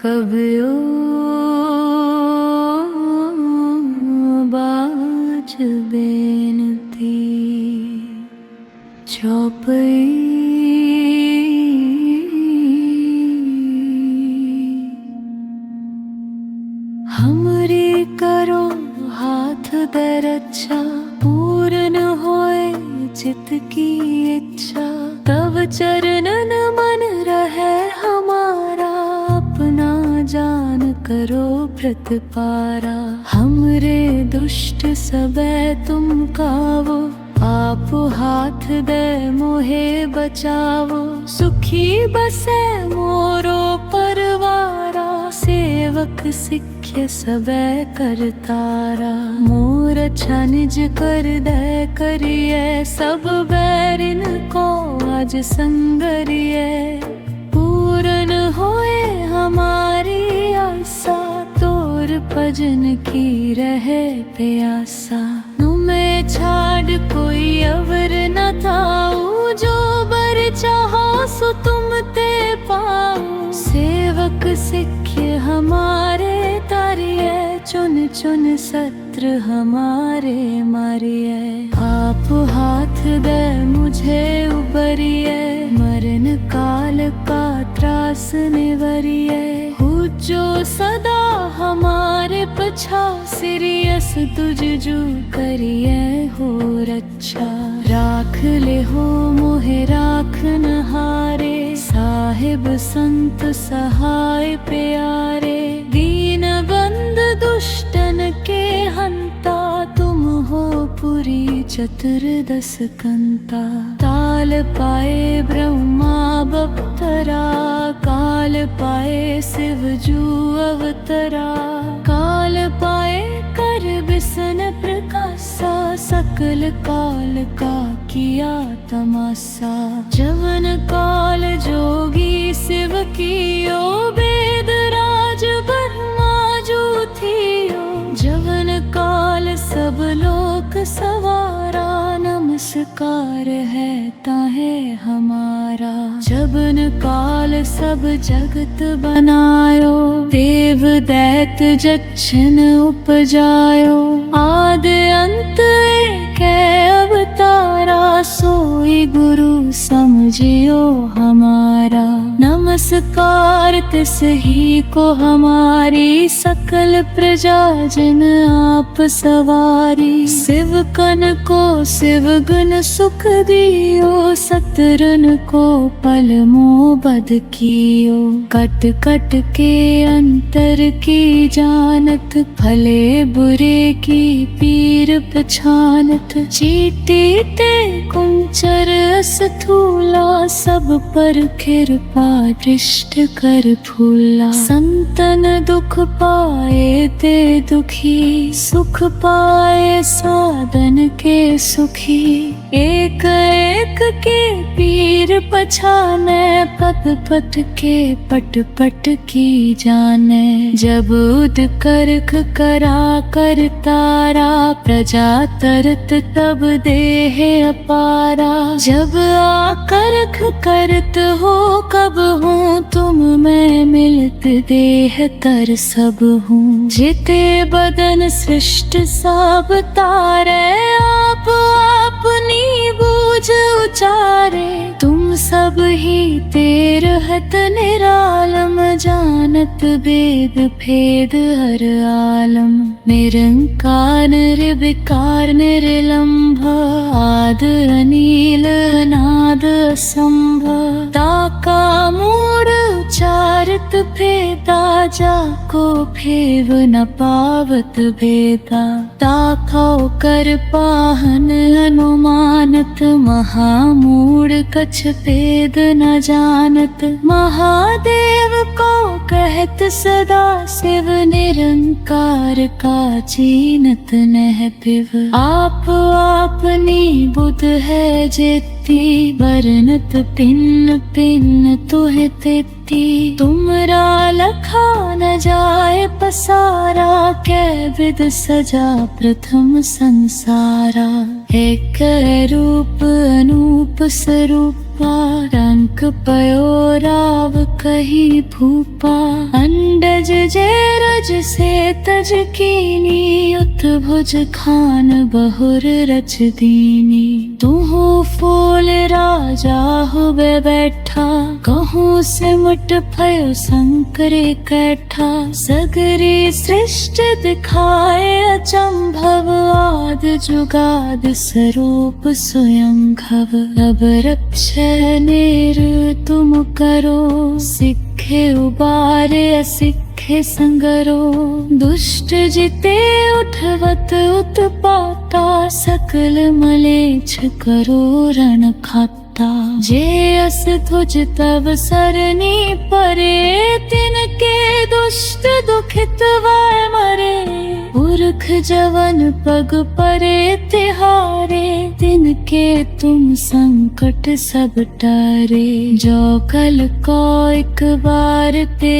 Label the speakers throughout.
Speaker 1: कबियो बाज बेनती चौपई हमरी करो हाथ दे रक्षा पूर्ण होए चित की इच्छा तब चरणन मन रहे हमारा अपना जान करो प्रतिपारा हमरे दुष्ट सबे तुम कावो आप हाथ दे मोहे बचावो सुखी बसे मोरो परवारा सेवक सिख्य सबे करतारा मोर अच्छा निज कर दे करिए सब बैरिन को आज संगरिए पूरन होए हमारी आशा तोर भजन की रहे प्यासा तुम्हें छाड़ कोई अवर न थाऊ जो बर चाहो सो तुम ते पाओ सेवक सिख्य हमारे तारिये चुन चुन सत्र हमारे मारिये आप हाथ दे मुझे उबरिये मरण काल का त्रास निवरिये जो सदा हमारे पछा सिरियस तुझ जू करिए हो रक्षा राख ले हो मोहे राख न हारे साहिब संत सहाय प्यारे दीन बंद दुष्टन के हंता तुम हो पुरी चतुर्दश कंता ताल पाए ब्रह्मा बप्तरा काल पाए शिव जू अवतरा काल पाए कर बिसन प्रकाशा सकल काल का किया तमाशा जवन काल जोगी शिव कियो वेद राज ब्रह्मा जो थियो जवन काल सब लोक सवारा नमस्कार है ताहे हमारा जबन काल सब जगत बनायो देव दैत जक्षन उपजायो आद अंत एक अवतारा सोई गुरु समझियो हमारा नमस्कार तिस ही को हमारी सकल प्रजा जन आप सवारी शिव कन को शिव गुण सुख दियो सतरन को पल मोह बद कियो कट कट के अंतर की जानत भले बुरे की पीर पछानत चीटी ते कुंचर स्थूला सब पर कृपा दृष्ट कर फूला संतन दुख पाए ते दुखी सुख पाए साधन के सुखी एक एक के पीर पछाने पद पद के पट पट की जाने जब उद करख करा कर तारा प्रजा तरत तब देह अपारा जब आकरख करत हो कब हूँ तुम मैं मिलत देह तर सब हूँ जिते बदन सृष्ट सब तारे आप अपनी बूझ उचारे तुम सब ही तेर हत निरालम जानत वेद भेद हर आलम निरंकार निर्विकार निर्लंभ आद अनील नाद असंभ ताका मूड उचारित भेदा जाको फेव न पावत भेदा ताकाओ कर पाहन अनुमानत महामूढ़ कछ भेद न जानत महादेव को कहत सदा शिव निरंकार का चीनत नह पिव आप आपनी बुध है जेती वर्णत पिन पिन तुह तेती तुमरा लखा न जाए पसारा कै विद सजा प्रथम संसारा एक रूप अनूप स्वरूपा रंग पयो राव कही भूपा अंडज जे रज से तज कीनी उत्भुज खान बहुर रच दीनी तुहो फूल राजा हुए बैठा कहूँ से मुट भयो संकरे कैठा सगरी सृष्टि दिखाए अचंभव आद जुगाद स्वरूप स्वयं घव अब रक्षय नेर तुम करो सिखे उबारे असिखे संगरो दुष्ट जिते उठवत उत्पाता सकल मलेच्छ करो रण खाता जे अस तुझ तब सरनी परे तिनके दुष्ट दुखित वाय मरे पुरख जवन पग परे तिहारे तिनके तुम संकट सब टारे जो कल को एक बार ते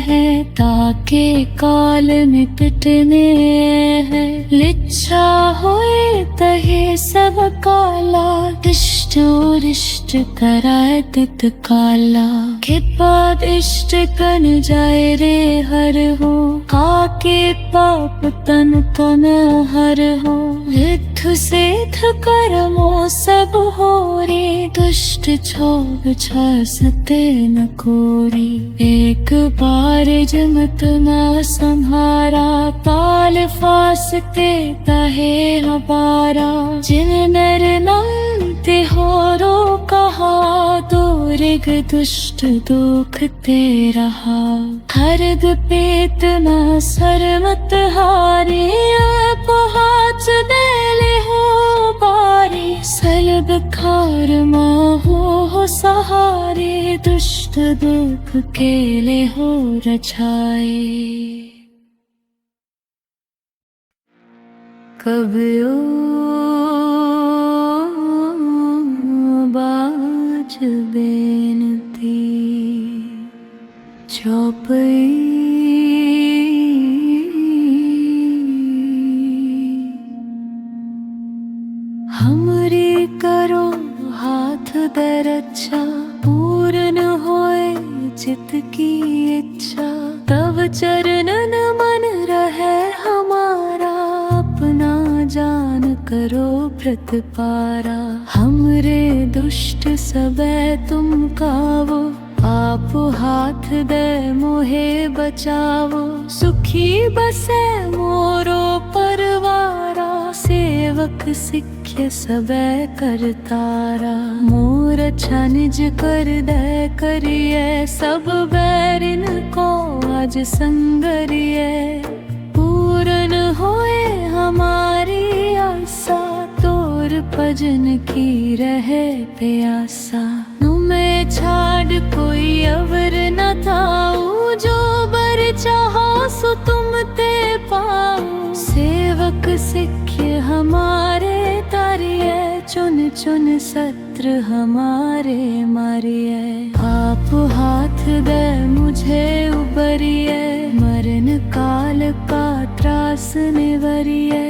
Speaker 1: है ताके काल में पिटने है लिच्छा होए तहे सब काला इष्ट इष्ट कराए तित काला खिपाद इष्ट कन जाए रे हर हो काके पाप तन तन हर हो रिद्धु सेठ कर्मो सब हो रे दुष्ट क्षोभ छसते न कोरी एक बार जमत न संहारा काल फासते तहे हबारा जिन नर नंते हो रो कहा दो ऋग दुष्ट दुख ते रहा हरद पेत न सरमत हारे अपहाच देले हो बारे सलब खार हो सहारे दुष्ट दुख केले हो रछाए कबियो बाज बेनती चौपई हमरी करो हाथ दे रक्षा पूर्ण होए चित की इच्छा तब चरणन मन रहे हमारा अपना जान करो प्रतिपारा हमरे दुष्ट सबे तुम कावो आप हाथ दे मोहे बचावो सुखी बसे मोरो परवारा सेवक सिख्य सबे करतारा मोर अच्छा निज कर दे करिए सब बैरिन को आज संगरिए पूरन होए हमारी आशा तोर भजन की रहे प्यासा तुम्हें छाड़ कोई अवर न थाऊ जो बर चाहो सो तुम ते पाओ सेवक सिख्य हमारे तारिये चुन चुन सत्र हमारे मारिये आप हाथ दे मुझे उबरिये मरण काल का त्रास निवरिये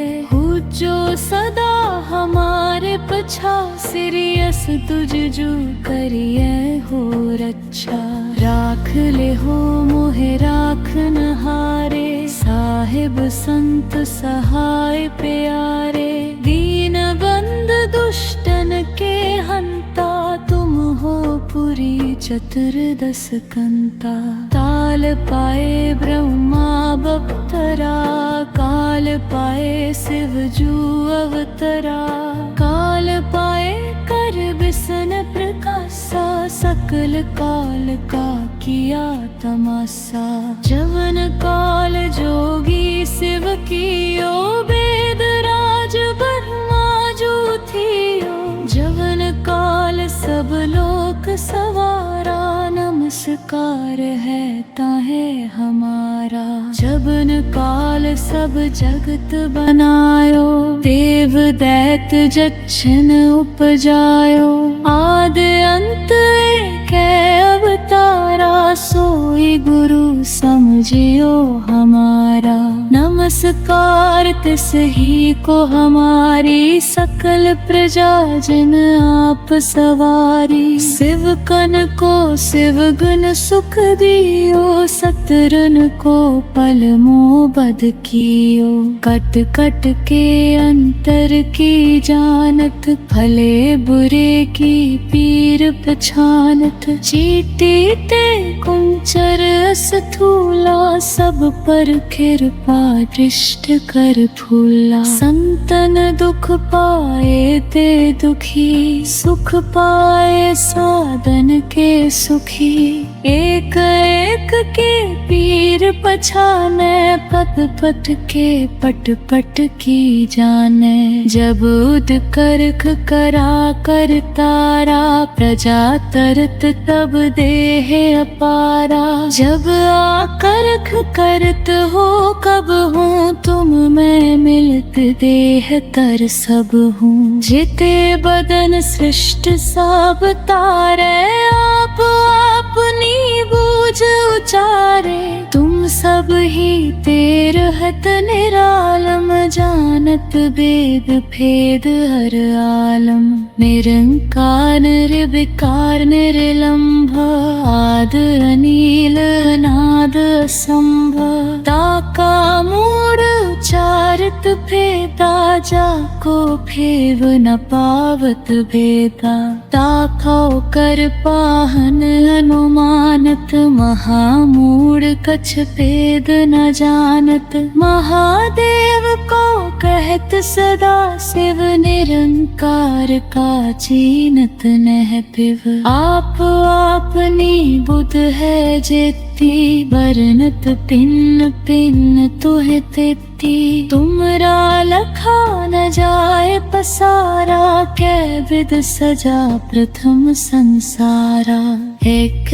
Speaker 1: जो सदा हमारे पछा सिरियस तुझ जो करिए हो रक्षा राख ले हो मोहे राख न हारे साहिब संत सहाय प्यारे दीन बंद दुष्टन के हंता तुम हो पुरी चतुर्दश कंता ताल पाए ब्रह्मा बप्तरा काल पाए शिव जू अवतरा काल पाए कर बिसन प्रकाशा सकल काल का किया तमाशा जवन काल जोगी शिव कियो वेद राज ब्रह्मा जो थियो जवन काल सब लोक सवारा नमस्कार है ताहे हमारा जबन काल सब जगत बनायो देव दैत जक्षन उपजायो आद अंत एक कै अवतारा, सोई गुरु समझियो हमारा। नमस्कार तिस ही को हमारी, सकल प्रजा जिन आप सवारी। शिव कन को शिव गुण सुख दियो, सतरन को पल मोह बद कियो। कट कट के अंतर की जानत, भले बुरे की पीर पछानत। चीटी ते कुंचर स्थूला, सब पर कृपा दृष्ट कर फूला। संतन दुख पाए ते दुखी, सुख पाए साधन के सुखी। एक एक के पीर पछाने, पद पद के पट पट की जाने। जब उद करख करा कर तारा, प्रजा तरत तब देह अपारा। जब आकरख करत हो कब हूँ, तुम मैं मिलत देह तर सब हूँ। जिते बदन सृष्ट सब तारे, आप अपनी बूझ उचारे। तुम सब ही तेर हत निरालम, जानत वेद भेद हर आलम। निरंकार निर्विकार निर्लंभ, आद अनील अनाद असंभव। ताका मूढ़ उचारित भेदा, जाको फेव न पावत भेदा। ताकाओ कर पाहन अनुमानत, महामूढ़ कछ भेद न जानत। महादेव को कहत सदा शिव, निरंकार का चीनत नह पिव। आप आपनी बुध है जेती, बरनत पिन पिन तुह तेती। तुमरा लखा न जाए पसारा, कै विद सजा प्रथम संसारा। एक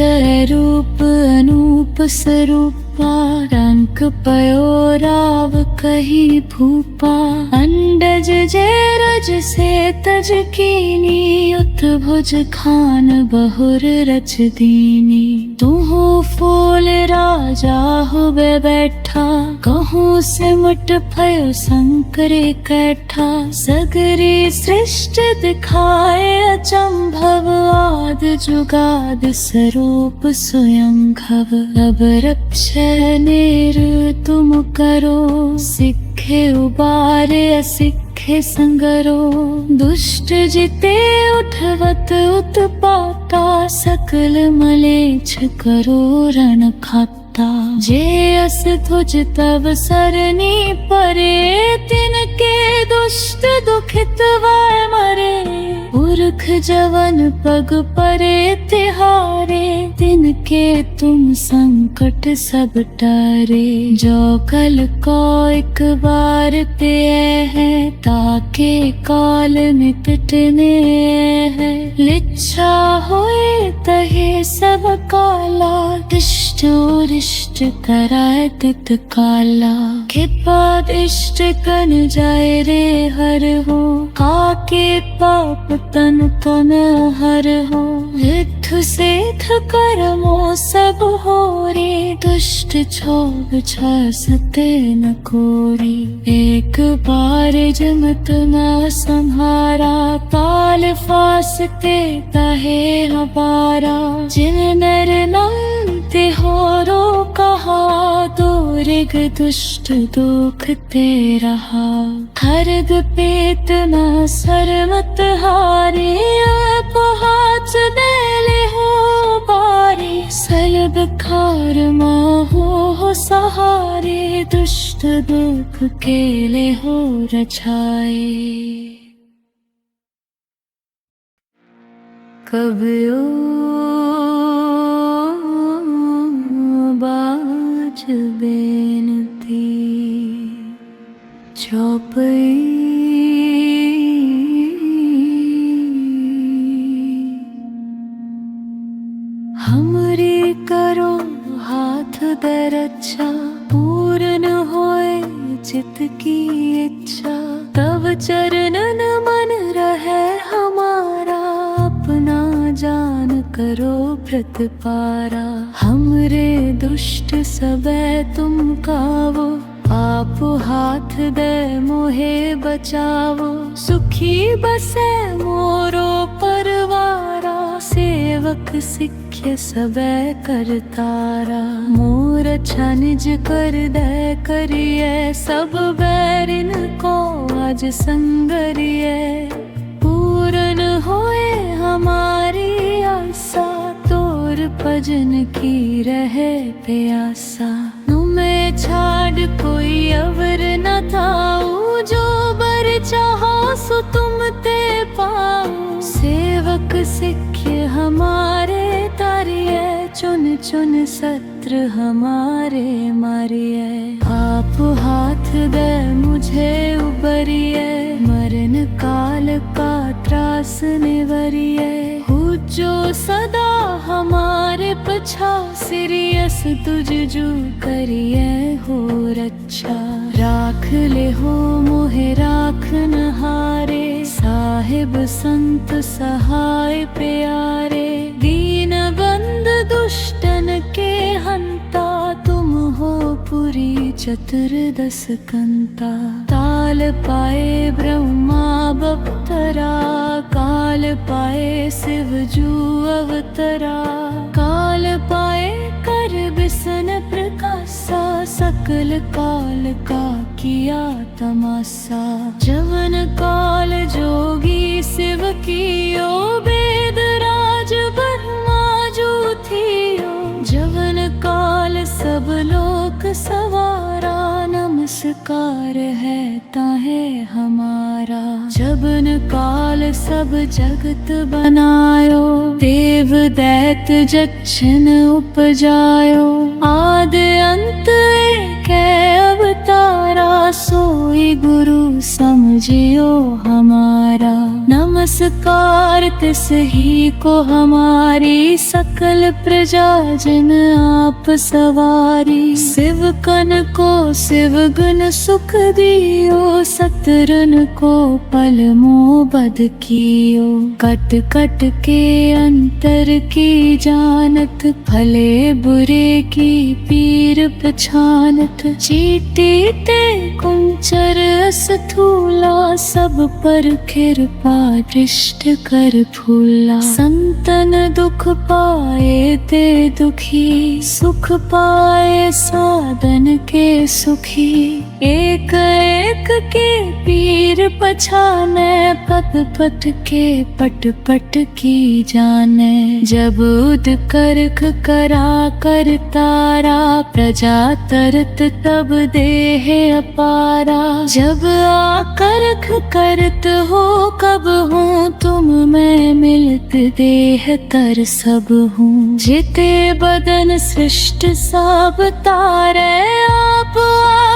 Speaker 1: रूप अनूप स्वरूपा, रंक पयो राव कही भूपा। अंडज जे रज से तज कीनी, उत्भुज खान बहुर रच दीनी। तुहु फूल राजा हुए बैठा, कहूँ सिमट भयो शंकरे कैठा। सगरी सृष्टि दिखाए अचंभव, आद जुगाद स्वरूप स्वयं घव। अब रक्षय नेर तुम करो, सिखे उबारे असिखे संगरो। दुष्ट जिते उठवत उत्पाता, सकल मलेच्छ करो रण खाता। जे अस तुझ तब सरनी परे, तिनके दुष्ट दुखित वै मरे। पुरख जवन पग परे तिहारे, तिनके तुम संकट सब टारे। जो कल को एक बार ते है, ताके काल निकटने है। लिच्छा होए तहे सब काला, दिष्ट और इष्ट कराए तित काला। कृपाद इष्ट कन जाए रे हर हो, काके पाप तन तन हर हो। रिद्धु सेठ कर्मो सब हो रे, दुष्ट क्षोभ छसते न कोरी। एक बार जमत न संहारा, काल फासते तहे हबारा। जिन नर नमते हो रो कहा, दो ऋग दुष्ट दुख ते रहा। हरद पेत न सरमत हारे, अपहाच देले हो बारे। सलब खार हो सहारे, दुष्ट दुख केले हो रछाए। कबियो बाज बेनती, चौपई हमरी करो हाथ दे रक्षा। पूर्ण होए चित की इच्छा, तब चरणन मन रहे हमारा। अपना जान करो व्रत पारा। हमरे दुष्ट सबे तुम कावो, आप हाथ दे मोहे बचावो। सुखी बसे मोरो परवारा, सेवक सिख्य सबे करतारा। मोर छनिज कर दे करिए, सब बैरिन को आज संगरिए। पूरन होए हमारी आशा, तोर भजन की रहे प्यासा। तुम्हें छाड़ कोई अवर न थाऊ, जो बर चाहो सो तुम ते पाओ। सेवक सिख्य हमारे तारिये, चुन चुन सत्र हमारे मारिये। आप हाथ दे मुझे उबरिये, मरण काल का त्रास निवरिये। जो सदा हमारे पछा, सिरियस तुझ जू करिए हो रक्षा। राख ले हो मोहे राख न हारे, साहिब संत सहाय प्यारे। दीन बंद दुष्टन के हंता, तुम हो पुरी चतुर्दश कंता। ताल पाए ब्रह्मा बप्तरा, काल पाए शिव जू अवतरा। काल पाए कर बिसन प्रकाशा, सकल काल का किया तमाशा। जवन काल जोगी शिव कियो, वेद राज ब्रह्मा जू थियो। जवन काल सब लोक सवारा, नमस्कार है ताहे हमारा। जबन काल सब जगत बनायो, देव दैत जक्षन उपजायो। आद अंत एक अवतारा, सोई गुरु समझियो हमारा। नमस्कार तिस ही को हमारी, सकल प्रजा जन आप सवारी। शिव कन को शिव गुण सुख दियो, सतरन को पल मोह बद कियो। कट कट के अंतर की जानत, भले बुरे की पीर पछानत। चीटी ते कुंचर स्थूला, सब पर कृपा दृष्ट कर फूला। संतन दुख पाए ते दुखी, सुख पाए साधन के सुखी। एक एक के पीर पछाने, पद पद के पट पट की जाने। जब उद करख करा कर तारा, प्रजा तरत तब देह अपारा। जब आकरख करत हो कब हूँ, तुम मैं मिलत देह तर सब हूँ। जिते बदन सृष्ट सब तारे, आप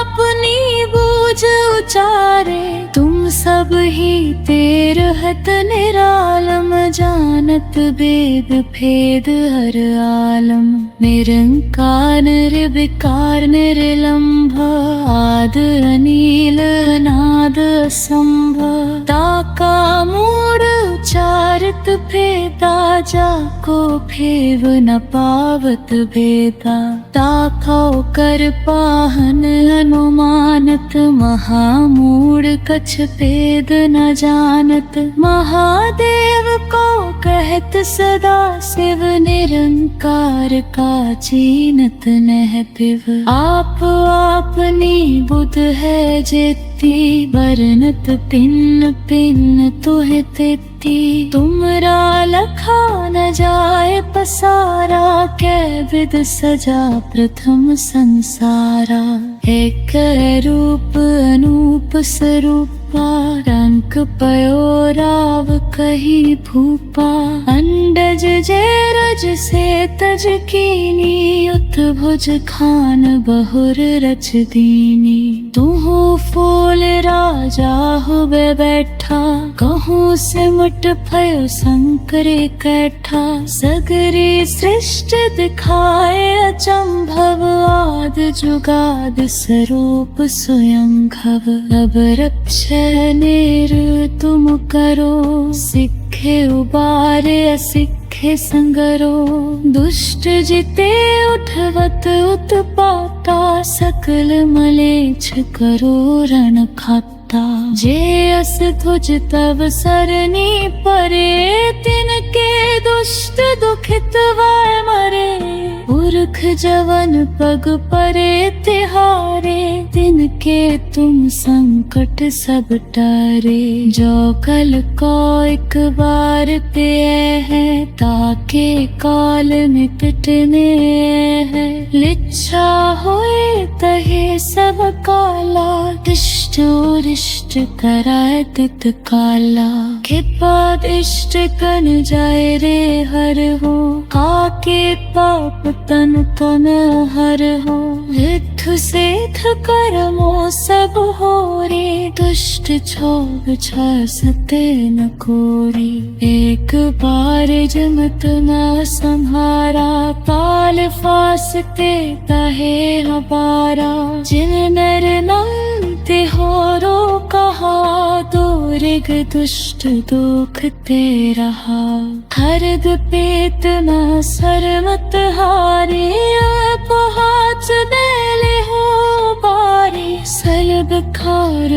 Speaker 1: अपनी बूझ उचारे। तुम सब ही तेर हत निरालम, जानत वेद भेद हर आलम। निरंकार निर्विकार निर्लंभ, आद अनील अनाद असंभव। ताका मूढ़ उचारत भेदा, जाको फेव न पावत भेदा। ताकाओ कर पाहन अनुमानत, महामूढ़ कछ भेद न जानत। महादेव को कहत सदा शिव, निरंकार का चीनत नह पिव। आप आपनी बुध है जेती, बरनत पिन पिन तुह तेती। तुमरा लखा न जाए पसारा, कै विद सजा प्रथम संसारा। एक रूप अनूप स्वरूपा, रंक पयो राव कही भूपा। अंडज जेरज से तज कीनी, उत्भुज खान बहुर रच दीनी। तुहु फूल राजा हुए बैठा, कहूँ सिमट भयो शंकरे कैठा। सगरी सृष्टि दिखाए अचंभव, आद जुगाद स्वरूप स्वयं घव। अब रक्षे निर तुम करो, सिखे उबारे असिखे देखे संगरो, दुष्ट जिते उठवत उत्पाता, सकल मलेच्छ करो रण खाता। जे अस तुझ तब सरनी परे, तिनके दुष्ट दुखित वाय मरे। पुरख जवन पग परे तिहारे, तिनके तुम संकट सब टारे। जो कल को एक बार पे है, ताके काल में पिटने है। लिच्छा होए तहे सब काला, दिष्ट और इष्ट कराए तित काला। खिपाद इष्ट कन जाए रे हर हो, काके पाप तन तन हर हो। रिद्धु सेठ कर्मो सब हो रे, दुष्ट क्षोभ सते न कोरी। एक बार जमत न संहारा, काल फासते तहे हबारा। जिन नर नमते हो रो कहा, दो ऋग दुष्ट दुख ते रहा। हरद पेत न सरमत हारे, अपहाच देले हो बारे। सलब खार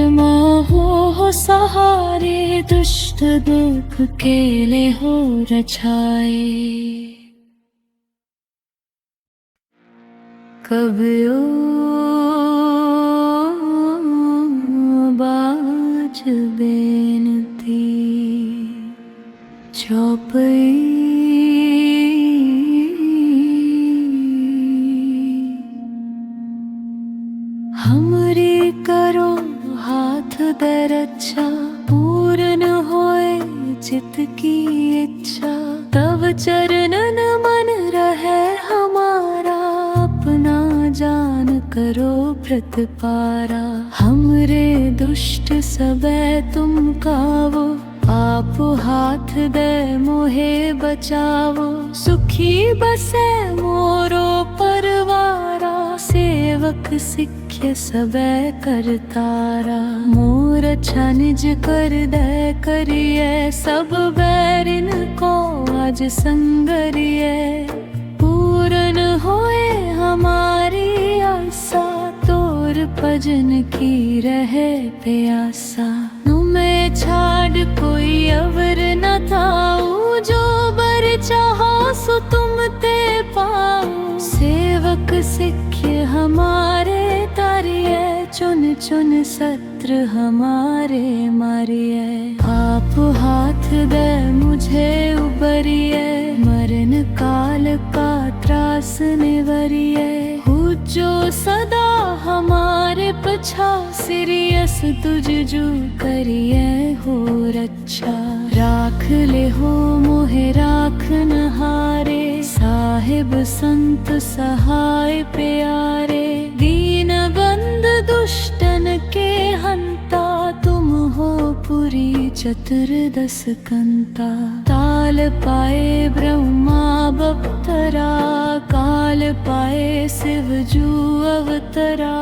Speaker 1: हो सहारे, दुष्ट दुख केले हो रछाए। कबियो बाज बेनती, चौपई हमरी करो हाथ दे रक्षा। पूर्ण होए चित की इच्छा, तब चरणन मन रहे हमारा। अपना जान करो प्रतिपारा, हमरे दुष्ट सबे तुम कावो। आप हाथ दे मोहे बचावो, सुखी बसे मोरो परवारा। सेवक सिख्य सबे करतारा, मोर अच्छा निज कर दे करिए। सब बैरिन को आज संगरिए, पूरन होए हमारी आशा। तोर भजन की रहे प्यासा, तुम्हें छाड़ कोई अवर न थाऊ। जो बर चाहो सो तुम ते पाओ, सेवक सिख्य हमारे तारिये। चुन चुन सत्र हमारे मारिये, आप हाथ दे मुझे उबरिये। मरण काल का त्रास निवरिये, जो सदा हमारे पछा। सिरियस तुझ जो करिए हो रक्षा। राख ले हो मोहे राख न हारे, साहिब संत सहाय प्यारे। दीन बंद दुष्टन के हंता, तुम हो पुरी चतुर्दश कंता। ताल पाए ब्रह्मा बप्तरा, काल पाए शिव जू अवतरा।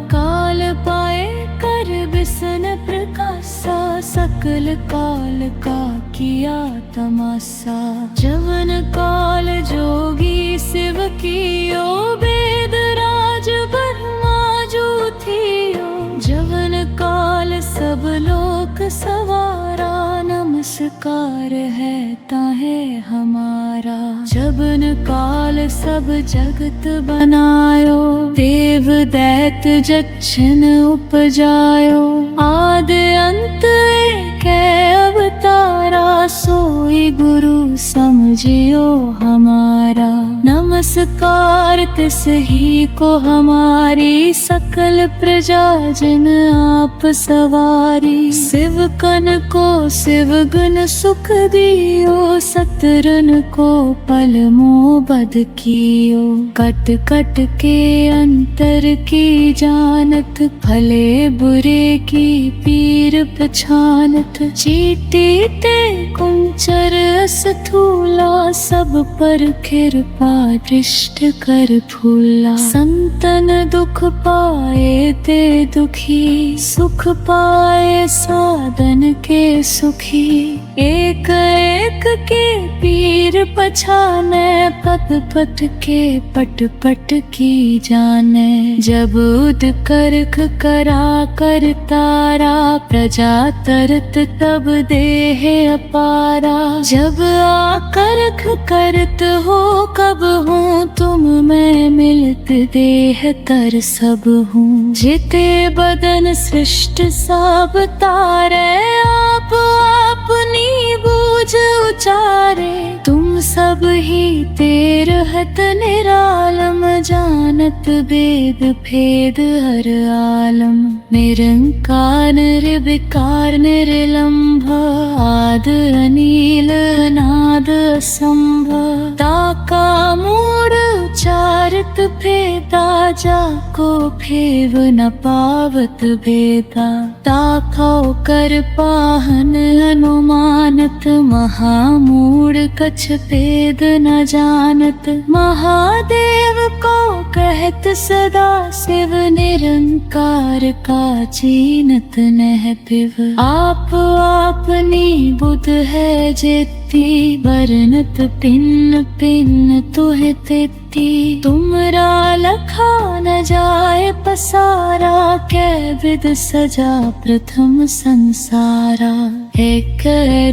Speaker 1: काल पाए कर बिसन प्रकाशा, सकल काल का किया तमाशा। जवन काल जोगी शिव कियो, वेद राज ब्रह्मा जो थियो। जवन काल सब लोक सवारा, नमस्कार है ताहे हमारा। जबन काल सब जगत बनायो, देव दैत जक्षन उपजायो। आद अंत एक अवतारा, सोई गुरु समझियो हमारा। नमस्कार तिस ही को हमारी, सकल प्रजा जिन आप सवारी। शिव कन को शिव गुण सुख दियो, सतरन को पल मोह बद कियो। कट कट के अंतर की जानत, भले बुरे की पीर पछानत। चीटी ते कुंचर स्थूला, सब पर कृपा दृष्ट कर फूला। संतन दुख पाए ते दुखी, सुख पाए साधन के सुखी। एक एक के पीर पछाने, पद पद के पट पट की जाने। जब उद करख करा कर तारा, प्रजा तरत तब देह अपारा। जब आकरख करत हो कब हूँ, तुम मैं मिलत देह तर सब हूँ। जिते बदन सृष्ट सब तारे, आप अपनी बूझ उचारे। तुम सब ही तेर हत निरालम, जानत वेद भेद हर आलम। निरंकार निर्विकार निर्लंभ, आद अनील अनाद असंभव। ताका मूढ़ उचारित भेदा, जाको फेव न पावत भेदा। ताका कर पाहन अनुमानत, महामूढ़ कछ भेद न जानत। महादेव को कहत सदा शिव, निरंकार का चीनत नह पिव। आप आपनी बुध है जेती, बरनत पिन पिन तुह तेती। तुमरा लखा न जाए पसारा, कै विद सजा प्रथम संसारा। एक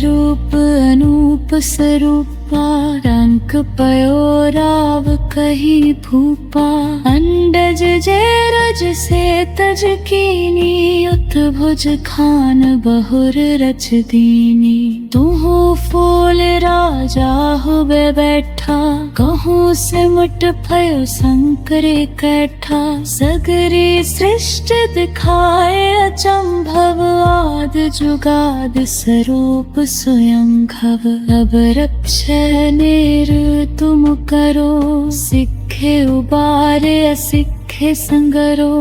Speaker 1: रूप अनूप स्वरूपा, रंक पयो राव कही भूपा। अंडज जे रज से तज कीनी, उत्भुज खान बहुर रच दीनी। तुहु फूल राजा हुए बैठा, कहूँ सिमट भयो शंकर कैठा। सगरी सृष्टि दिखाए अचंभव, आद जुगाद स्वरूप स्वयं घव। अब रक्षय निर तुम करो, सिखे उबारे असिखे संगरो।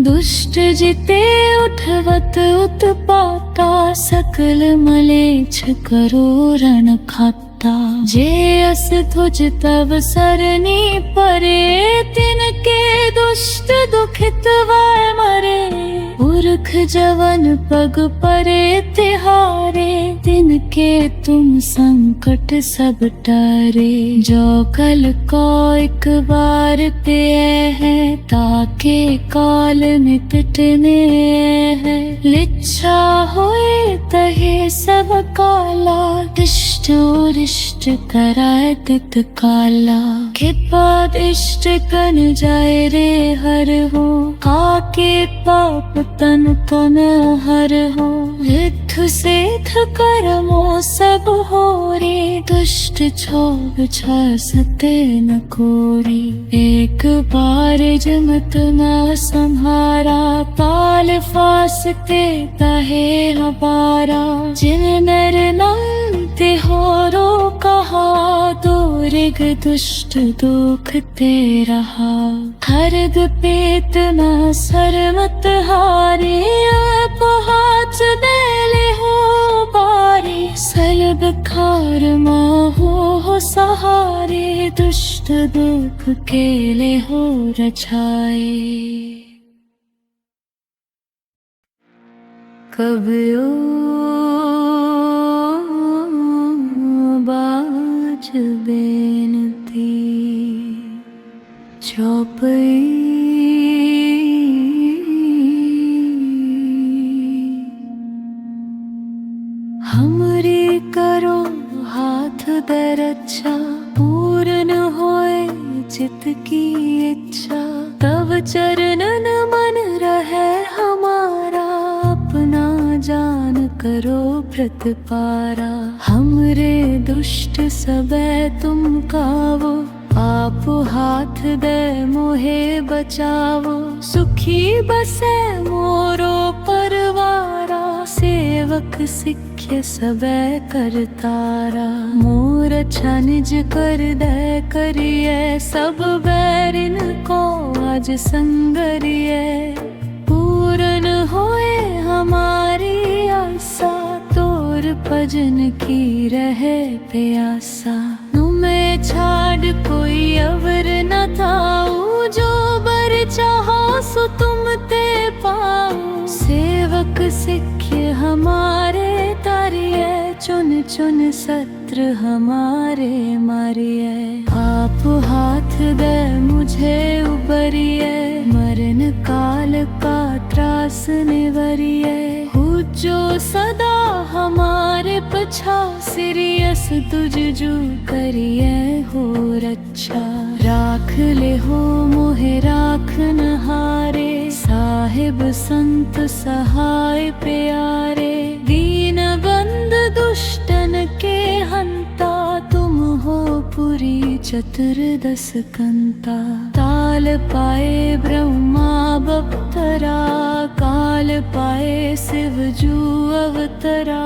Speaker 1: दुष्ट जिते उठवत उत्पाता, सकल मलेच्छ करो रण खाता। जे अस तुझ तब सरनी परे, तिनके दुष्ट दुखित वाय मरे। पुरख जवन पग परे तिहारे, तिनके तुम संकट सब टारे। जो कल को एक बार पे है, ताके काल निकटने है। लिच्छा होए तहे सब काला, दिष्ट और इष्ट कराए तित काला। खिपाद इष्ट कन जाए रे हर हो, काके पाप तन तन हर हो। रिद्धु सेठ करमो सब हो रे, दुष्ट क्षोभ छ सते न कोरी। एक बार जमत न संहारा, पाल फासते तहे हबारा। जिन नर नंते हो रो कहा, दो ऋग दुष्ट दुख ते रहा। हरद पेत न सरमत हारे, आप हाथ देले हो बारे। सलब खार हो सहारे, दुष्ट दुख केले हो रछाए। कबियो बाज बेनती, चौपई हमरी करो हाथ दे रक्षा। पूर्ण होए चित की इच्छा, तब चरणन मन रहे हमारा। अपना जान करो प्रतिपारा, हमरे दुष्ट सबे तुम कावो। आप हाथ दे मोहे बचावो, सुखी बसे मोरो परवारा। सेवक सिख्य सबे करतारा, मोर अच्छा निज कर दे करिए। सब बैरिन को आज संगरिए, पूरन होए हमारी आशा। तोर गुर भजन की रहे प्यासा। तुम्हें छाड़ कोई अवर न थाऊ, जो बर चाहो सो तुम ते पाओ। सेवक सिक्ख्य हमारे तारिये, चुन चुन सत्र हमारे मारिये। आप हाथ दे मुझे उबरिये, मरण काल का त्रास निवरिये। जो सदा हमारे पछा, सिरियस तुझ जू करिए हो रक्षा। राख ले हो मोहे राख न हारे, साहिब संत सहाय प्यारे। दीन बंद दुष्टन के हंता, तुम हो पुरी चतुर्दश कंता। ताल पाए ब्रह्मा बप्तरा, काल पाए शिव जू अवतरा।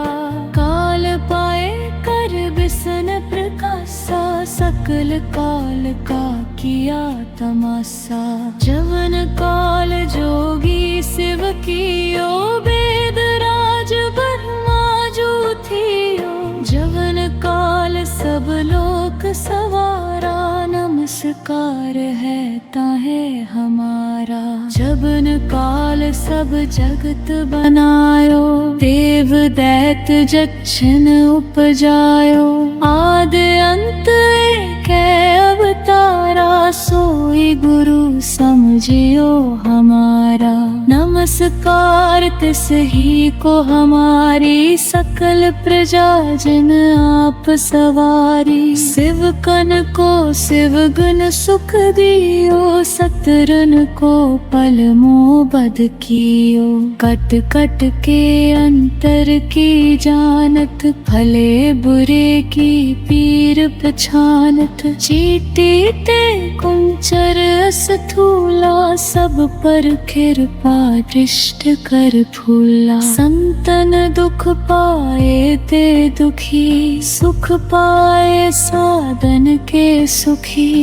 Speaker 1: काल पाए कर बिसन प्रकाशा, सकल काल का किया तमाशा। जवन काल जोगी शिव कियो, वेद राज ब्रह्मा जू थियो। जवन काल सब लोक सवारा, नमस्कार है ताहे हमारा। जबन काल सब जगत बनायो, देव दैत जक्षन उपजायो। आद अंत एक अवतारा, सोई गुरु समझियो हमारा। नमस्कार तिस ही को हमारी, सकल प्रजा जन आप सवारी। शिव कन को शिव गुण सुख दियो, सतरन को पल मोह बद कियो। कट कट के अंतर की जानत, भले बुरे की पीर पछानत। चीटी ते कुंचर स्थूला, सब पर कृपा दृष्ट कर फूला। संतन दुख पाए ते दुखी, सुख पाए साधन के सुखी।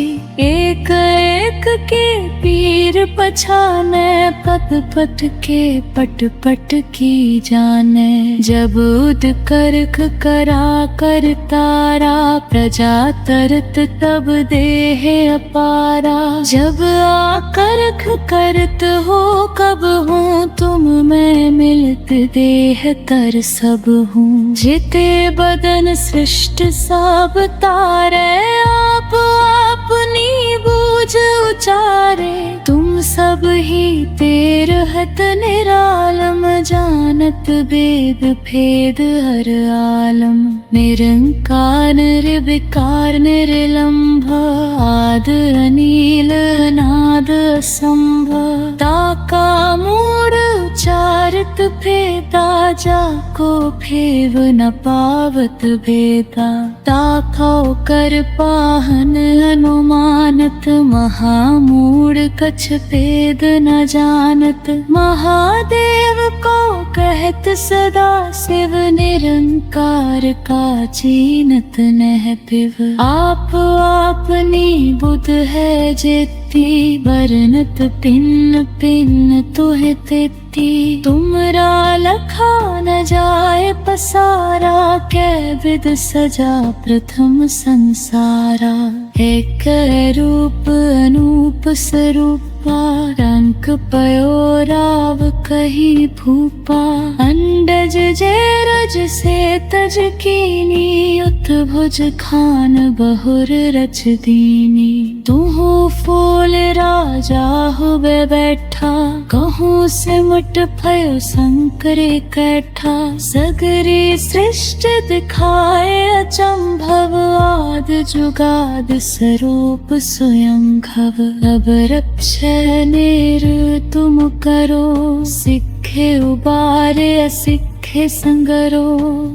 Speaker 1: एक एक के पीर पछाने, पद पट के पट पट की जाने। जब उद करख करा कर तारा, प्रजा तरत तब देह अपारा। जब आकरख करत हो कब हूँ, तुम मैं मिलत देह तर सब हूँ। जिते बदन सृष्ट सब तारे, आप अपनी बूझ उचारे। तुम सब ही तेर हत निरालम, जानत वेद भेद हर आलम। निरंकार निर्विकार निर्लंभ, आद अनील अनाद असंभव। ताका मूढ़ उचारित भेदा, जाको फेव न पावत भेदा। ताकाओ कर पाहन अनुमानत, महामूढ़ कछ भेद न जानत। महादेव को कहत सदा शिव, निरंकार का चीनत नह पिव। आप आपनी बुध है जेती, बरनत पिन पिन तुह तेती। तुमरा लखा न जाए पसारा, कै विद सजा प्रथम संसारा। एक रूप अनूप स्वरूपा, रंक पयो राव कही भूपा। अंडज जेरज से तज कीनी, उत्भुज खान बहुर रच दीनी। तुहु फूल राजा हुए बैठा, कहूँ सिमट भयो शंकरे कैठा। सगरी सृष्टि दिखाए अचंभव, आद जुगाद स्वरूप स्वयं घव। अब रक्षे नेर तुम करो, सिखे उबारे असिखे संगरो।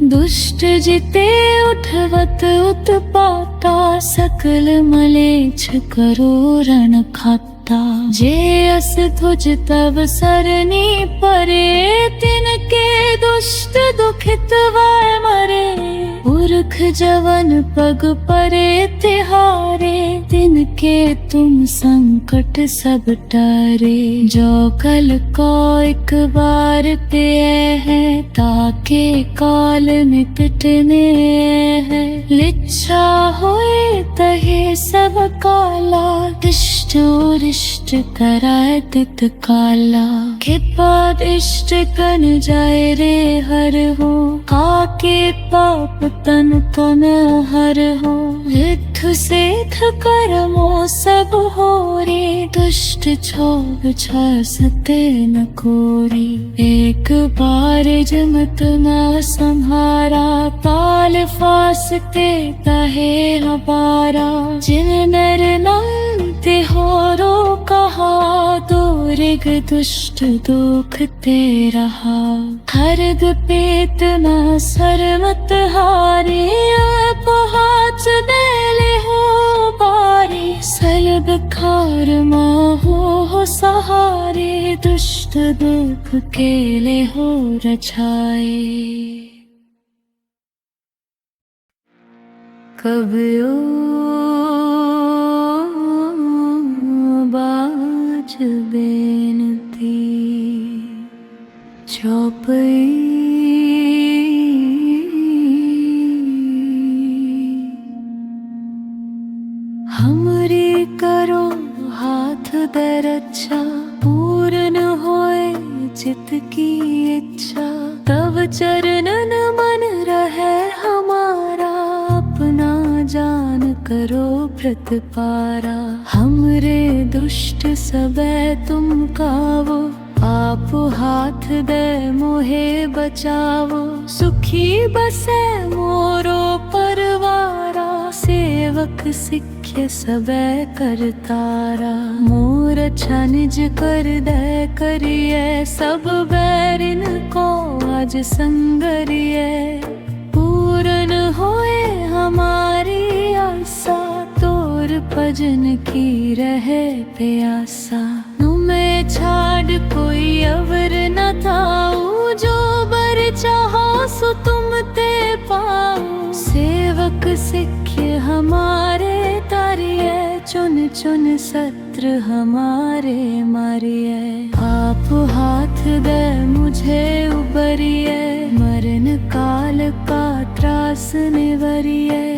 Speaker 1: दुष्ट जिते उठवत उत्पाता, सकल मलेच्छ करो रण खाता। जे अस तुझ तब सरनी परे, तिनके दुष्ट दुखित वाय मरे। पुरख जवन पग परे तिहारे, दिन के तुम संकट सब टारे। जो कल को एक बार पे है, ताके काल में पिटने है। लिच्छा होए तहे सब काला, इष्ट और इष्ट कराए तित काला। खिपाद इष्ट कन जाए रे हर हो, काके पाप तन को न हर हो। रिद्धु सेठ कर्मो सब हो रे, दुष्ट क्षोभ छसते न कोरी। एक बार जमत न संहारा, काल फासते कहे हमारा। जिन नर नंते हो रो कहा, दो ऋग दुष्ट दुख ते रहा। हरद पेत न सरमत हारे, अपहाच देले हो बारे। सलब खार हो सहारे, दुष्ट दुख केले हो रछाए। कबियो बाज बेनती, चौपई हमरी करो हाथ दे रक्षा। पूर्ण होए चित की इच्छा, तब चरणन मन रहे हमारा। अपना जान करो प्रतिपारा, हमरे दुष्ट सबे तुम कावो। आप हाथ दे मोहे बचावो, सुखी बसे मोरो परवारा। सेवक सिख्य सबे करतारा, मोर अच्छा निज कर दे करिए। सब बैरिन को आज संगरिए, पूर्ण होए हमारी आशा। तोर भजन की रहे प्यासा, तुम्हें छाड़ कोई अवर न थाऊ। जो बर चाहो सो तुम ते पाओ, सेवक सिख्य हमारे तारिये। चुन चुन सत्र हमारे मारिये, आप हाथ दे मुझे उबरिये। मरण काल का त्रास निवरिये,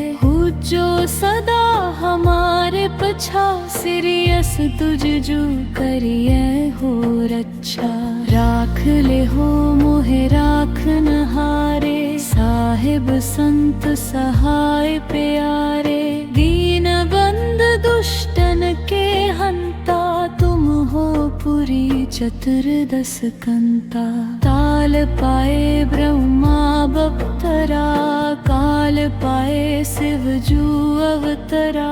Speaker 1: जो सदा हमारे पछा। सिरियस तुझ जू करिए हो रक्षा। राख ले हो मोहे राख न हारे, साहिब संत सहाय प्यारे। दीन बंद दुष्टन के हंता, तुम हो पुरी चतुर्दश कंता। ताल पाए ब्रह्मा बप्तरा, काल पाए शिव जू अवतरा।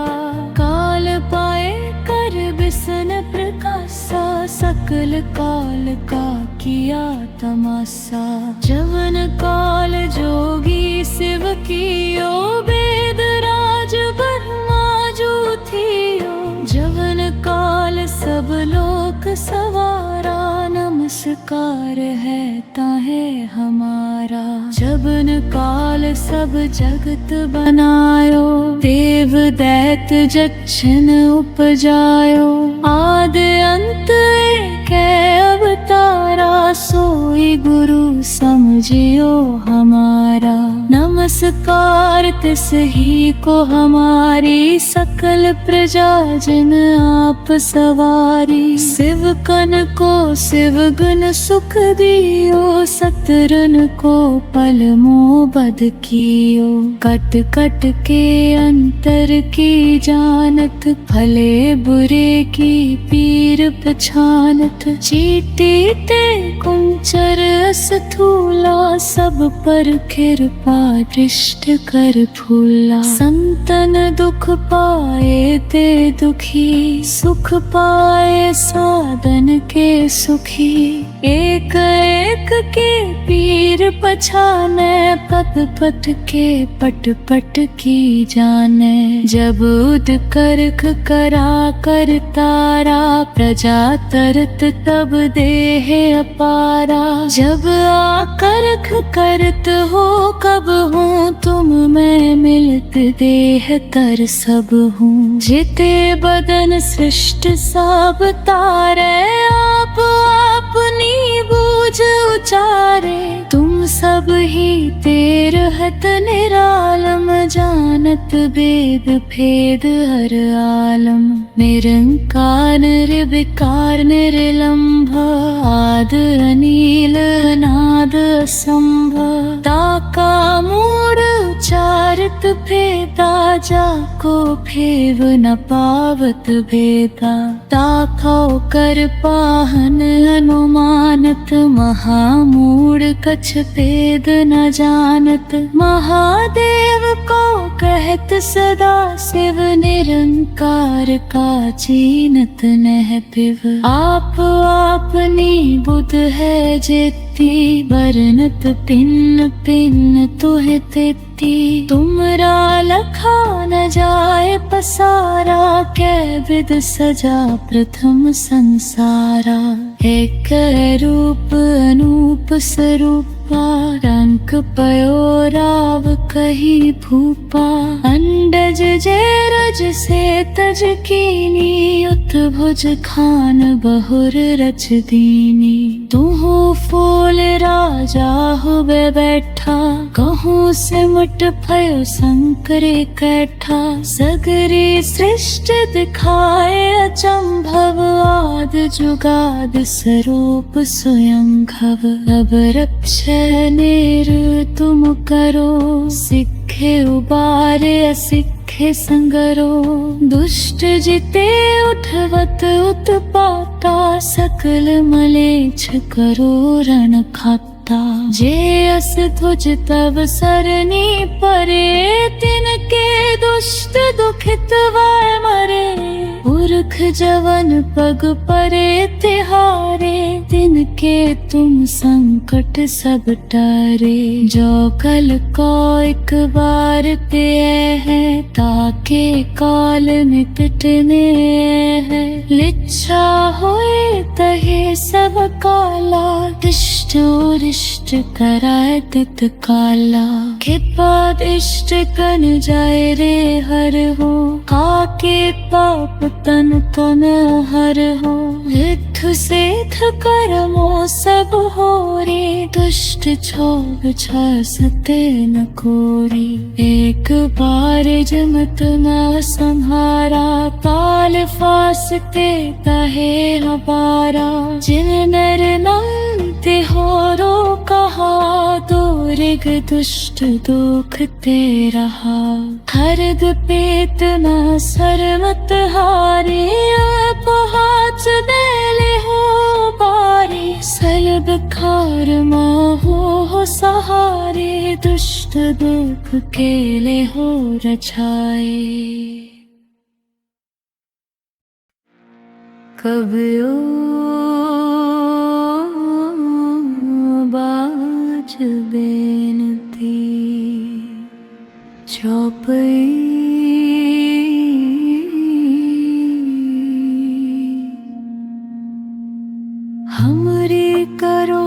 Speaker 1: काल पाए कर बिसन प्रकाशा, सकल काल का किया तमाशा। जवन काल जोगी शिव कियो, वेद राज ब्रह्मा जू थियो। जवन काल सब लोक सवारा, नमस्कार है ताहे हमारा। जबन काल सब जगत बनायो, देव दैत जक्षन उपजायो। आद अंत एक अवतारा, सोई गुरु समझियो हमारा। नमस्कार तिस ही को हमारी, सकल प्रजा जिन आप सवारी। शिव कन को शिव गुण सुख दियो, सतरन को पल मोह बद कियो। कट कट के अंतर की जानत, भले बुरे की पीर पछानत। चीटी ते कुंचर स्थूला, सब पर कृपा दृष्ट कर फूला। संतन दुख पाए ते दुखी, सुख पाए साधन के सुखी। एक एक के पीर पछाने, पद पट के पट पट की जाने। जब उद करख करा कर तारा, प्रजा तरत तब देह अपारा। जब आकरख करत हो कब हूँ, तुम मैं मिलत देह तर सब हूँ। जिते बदन सृष्ट सब तारे, आप अपनी बूझ उचारे। तुम सब ही तेर हत निरालम, जानत वेद भेद हर आलम। निरंकार निर्विकार निर्लंभ, आद अनील अनाद असंभव। ताका मूढ़ उचारित भेदा, जाको फेव न पावत भेदा। ताकौ कर पाहन अनुमानत, महामूढ़ कछ भेद न जानत। महादेव को कहत सदा शिव, निरंकार का चीनत नह पिव। आप आपनी बुध है जेती, बरनत पिन पिन तुह तेती। तुमरा लखा न जाए पसारा, कै विद सजा प्रथम संसारा। एक रूप अनूप स्वरूपा, रंक पयो राव कही भूपा। अंडज जेरज से तज कीनी, उत्भुज खान बहुर रच दीनी। तुहु फूल राजा हुए बैठा, कहूँ सिमट भयो शंकरे कैठा। सगरी सृष्टि दिखाए अचंभव, आद जुगाद स्वरूप स्वयं घव। अब रक्षे नेर तुम करो, सिखे उबारे असिखे संगरो। दुष्ट जिते उठवत उत्पाता, सकल मलेच्छ करो रण खाता। जे अस ध्वज तब सरनी परे, तिनके दुष्ट दुखित वै मरे। पुरख जवन पग परे तिहारे, तिनके तुम संकट सब टारे। जो कल को एक बार पे है, ताके काल में पिटने है। लिच्छा होए तहे सब काला, दिष्ट और इष्ट कराए तित काला। खिपाद इष्ट कन जाए रे हर हो, काके पाप तन तन हर हो। रिद्धु सेठ करमो सब हो रे, दुष्ट क्षोभ छसते न कोरी। एक बार जमत न संहारा, काल फासते कहे हबारा। जिन नर नंते हो रो कहा, दो ऋग दुष्ट दुख ते रहा। हरद पेत न सरमत हारे, अपहाच देले हो बारे। सलब खार हो सहारे, दुष्ट दुख केले हो रछाए। कबियो बाज बेनती, चौपई हमरी करो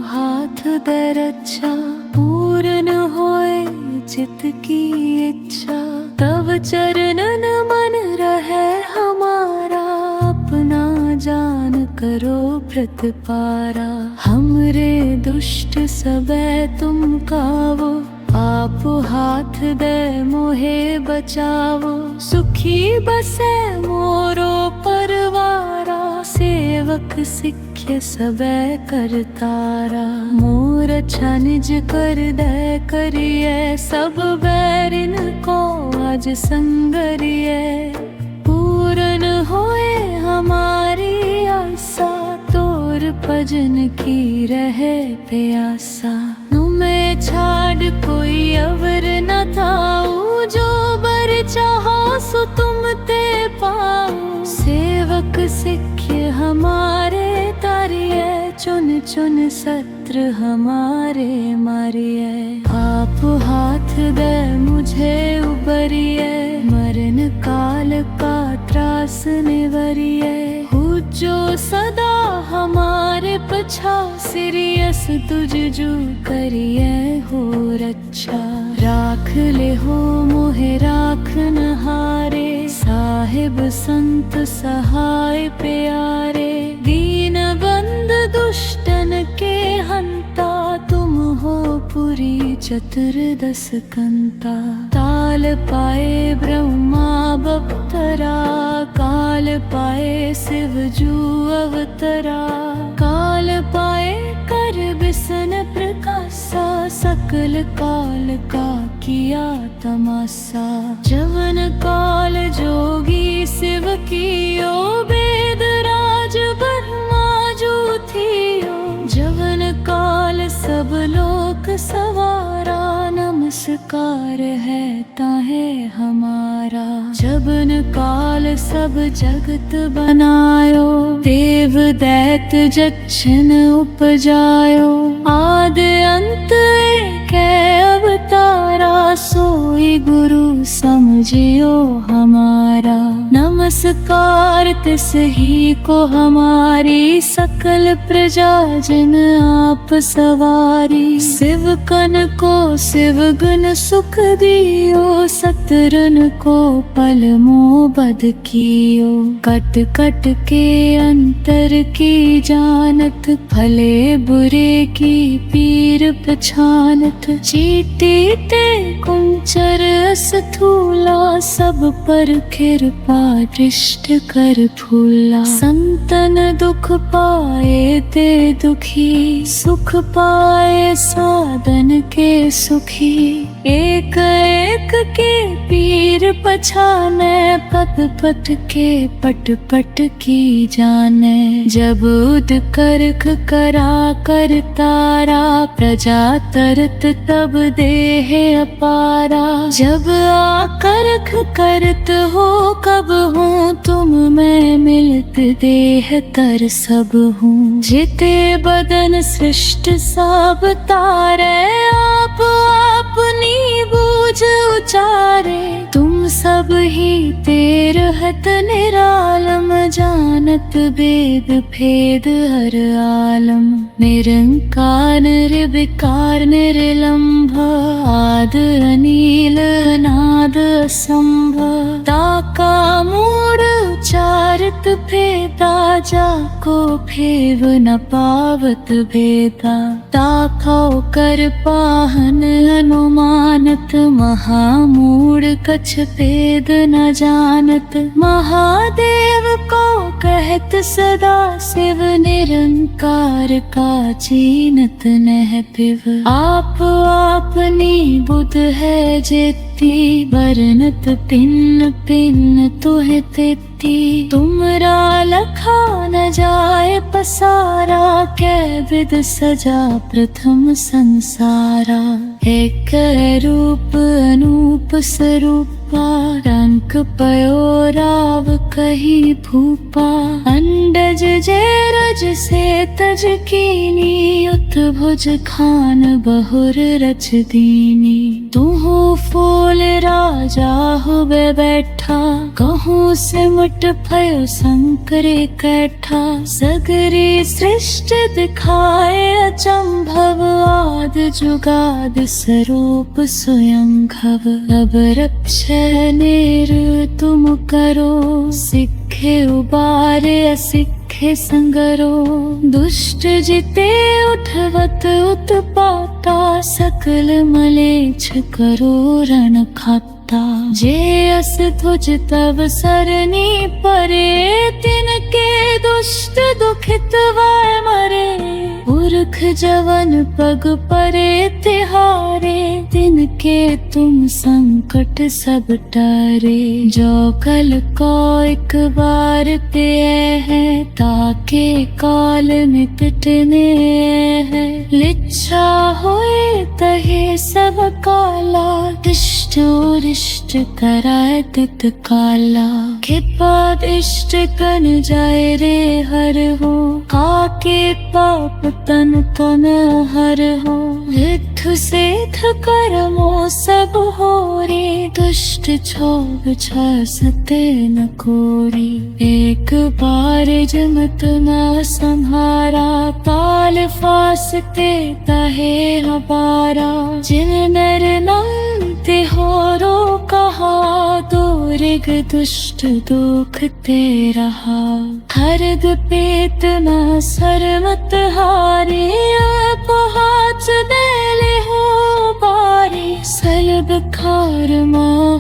Speaker 1: हाथ दे रक्षा। पूर्ण होए चित की इच्छा, तब चरणन मन रहे हमारा। अपना जान करो प्रतिपारा, हमरे दुष्ट सबे तुम कावो। आप हाथ दे मोहे बचावो, सुखी बसे मोरो परवारा। सेवक सिख्य सबे करतारा, मोर अच्छा निज कर दे करिए। सब बैरिन को आज संगरिए, पूरन होए हमारी आशा। तोर भजन की रहे प्यासा, तुम्हें छाड़ कोई अवर न थाऊ। जो बर चाहो सो तुम ते पाओ, सेवक सिख्य हमारे तारिये। चुन चुन सत्र हमारे मारिए। आप हाथ दे मुझे उबरिए, मरण काल का त्रास निवरिए। हो जो सदा हमारे पछा, सिरियस तुझ जो करिए हो रक्षा। राख ले हो मोहे राख न हारे, साहिब संत सहाय प्यारे। दीन बंद दुष्टन के हंता, तुम हो पुरी चतुर्दश कंता। ताल पाए ब्रह्मा बप्तरा, काल पाए शिव जू अवतरा। काल पाए कर बिसन प्रकाशा, सकल काल का किया तमाशा। जवन काल जोगी शिव कियो, वेद राज ब्रह्मा जो थियो। जवन काल सब लोक सवारा, नमस्कार है ताहे हमारा। जबन काल सब जगत बनायो, देव दैत जक्षन उपजायो। आद अंत एक अवतारा, सोई गुरु समझियो हमारा। नमस्कार तिस ही को हमारी, सकल प्रजा जिन आप सवारी। शिव कन को शिव गुण सुख दियो, सतरन को पल मोह बद कियो। कट कट के अंतर की जानत, भले बुरे की पीर पछानत। चीटी ते कुंचर स्थूला, सब पर कृपा दृष्ट कर फूला। संतन दुख पाए ते दुखी, सुख पाए साधन के सुखी। एक एक के पीर पछाने, पद पद के पट पट की जाने। जब उद करख करा कर तारा, प्रजा तरत तब देह अपारा। जब आकरख करत हो कब हूँ, तुम मैं मिलत देह तर सब हूँ। जिते बदन सृष्ट सब तारे, आप अपनी बूझ उचारे। तुम सब ही तेर हत निरालम, जानत वेद भेद हर आलम। निरंकार निर्विकार निर्लंभ, आद अनील नाद असंभ। ताका मूढ़ उचारत भेदा, जाको फेव न पावत भेदा। ताकाओ कर पाहन अनुमानत, महामूढ़ कछ भेद न जानत। महादेव को कहत सदा शिव, निरंकार का चीनत नह पिव। आप आपनी बुध है जेती, बरनत पिन पिन तुह तेती। तुमरा लखा न जाए पसारा, कै विद सजा प्रथम संसारा। एक रूप अनूप स्वरूपा, रंक पयो राव कही भूपा। अंडज जैरज से तज कीनी, उत्भुज खान बहुर रच दीनी। तुहु फूल राजा हुए बैठा, कहूँ सिमट भयो शंकरे कैठा। सगरी सृष्टि दिखाए अचंभव, आद जुगाद स्वरूप स्वयं घव। अब रक्षय निर तुम करो, सिखे उबारे असिखे संगरो। दुष्ट जिते उठवत उत्पाता, सकल मलेच्छ करो रण खाता। जे अस तुझ तब सरनी परे, तिनके दुष्ट दुखित वै मरे। पुरख जवन पग परे तिहारे, तिनके तुम संकट सब टारे। जो कल को एक बार पे है, ताके काल निकटने है। लिच्छा होए तहे सब काला, दिष्टो रिष्ट कराए तित काला। के बाद इष्ट कन जाए रे हर हो, काके पाप तन तन हर हो। विद्धु सेठ कर्मो सब हो रे, दुष्ट क्षोभ सते न कोरी। एक बार जमत न संहारा, काल फासते तहे हबारा। जिन नर नमते हो रो कहा, दो ऋग दुष्ट दुख ते रहा। हरद पेत न सरमत हारे, आप हाथ देले हो बारे। सलब खार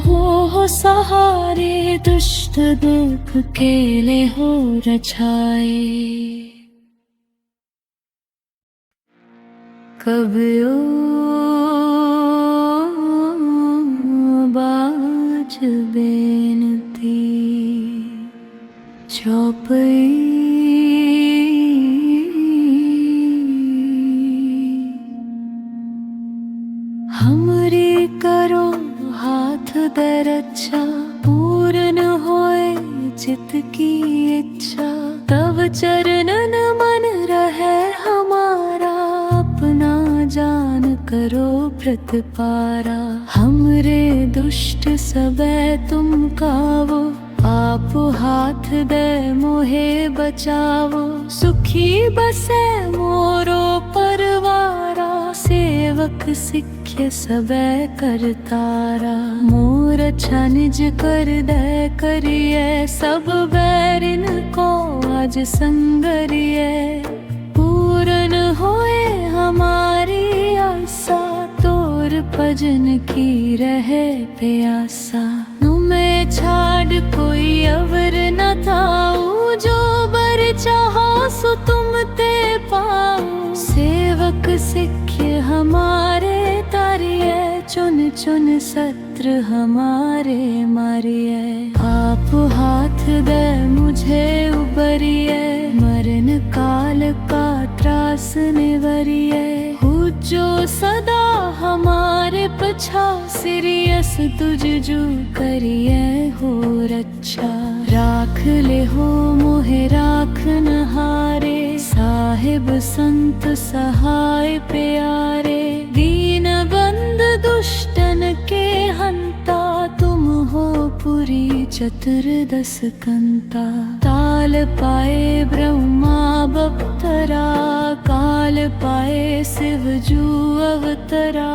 Speaker 1: हो सहारे, दुष्ट दुख केले हो रछाए। कबियो बाज बेनती, चौपई हमरी करो हाथ दे रक्षा। पूर्ण होए चित की इच्छा, तब चरणन मन रहे हमारा। अपना जान करो प्रतिपारा, हमरे दुष्ट सबे तुम कावो। आप हाथ दे मोहे बचावो, सुखी बसे मोरो परवारा। सेवक सिख्य सबे करतारा, मोर अच्छा निज कर दे करिए। सब बैरिन को आज संगरिए, पूर्ण होए हमारी आशा। तोर भजन की रहे प्यासा, तुम्हें छाड़ कोई अवर न थाऊ। जो बर चाहो सो तुम ते पाओ, सेवक सिख्य हमारे तारिये। चुन चुन सत्र हमारे मारिये, आप हाथ दे मुझे उबरिये। मरण काल का त्रास निवरिये, जो सदा हमारे पछा। सिरियस तुझ जो करिए हो रक्षा, राख ले हो मोहे राख न हारे। साहिब संत सहाय प्यारे, दीन बंद दुष्टन के हंता। तुम हो पुरी चतुर्दश कंता, ताल पाए ब्रह्मा बप्तरा। काल पाए शिव जू अवतरा,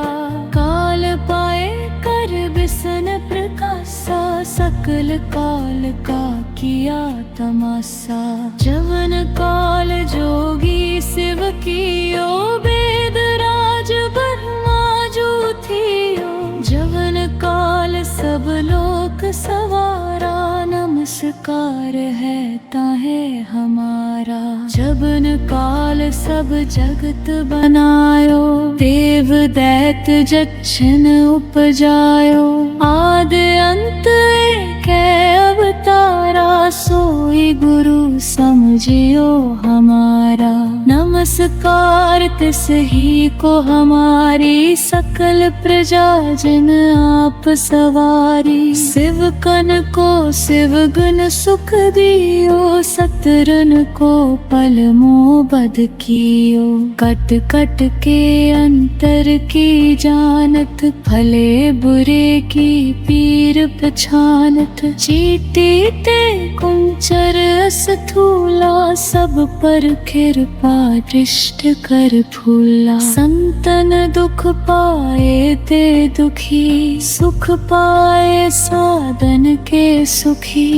Speaker 1: काल पाए कर बिसन प्रकाशा। सकल काल का किया तमाशा, जवन काल जोगी शिव कियो। वेद राज ब्रह्मा जो थियो, जवन काल सब लोक सवारा। नमस्कार है ताहे हमारा, जबन काल सब जगत बनायो। देव दैत जक्षन उपजायो, आद अंत एक अवतारा। सोई गुरु समझियो हमारा, नमस्कार तिस ही को हमारी। सकल प्रजा जन आप सवारी, शिव कन को शिव गुण सुख दियो। सतरन को पल मोह बद कियो, कट कट के अंतर की जानत। भले बुरे की पीर पछानत, चीटी ते कुंचर स्थूला। सब पर कृपा दृष्ट कर फूला, संतन दुख पाए ते दुखी। सुख पाए साधन के सुखी,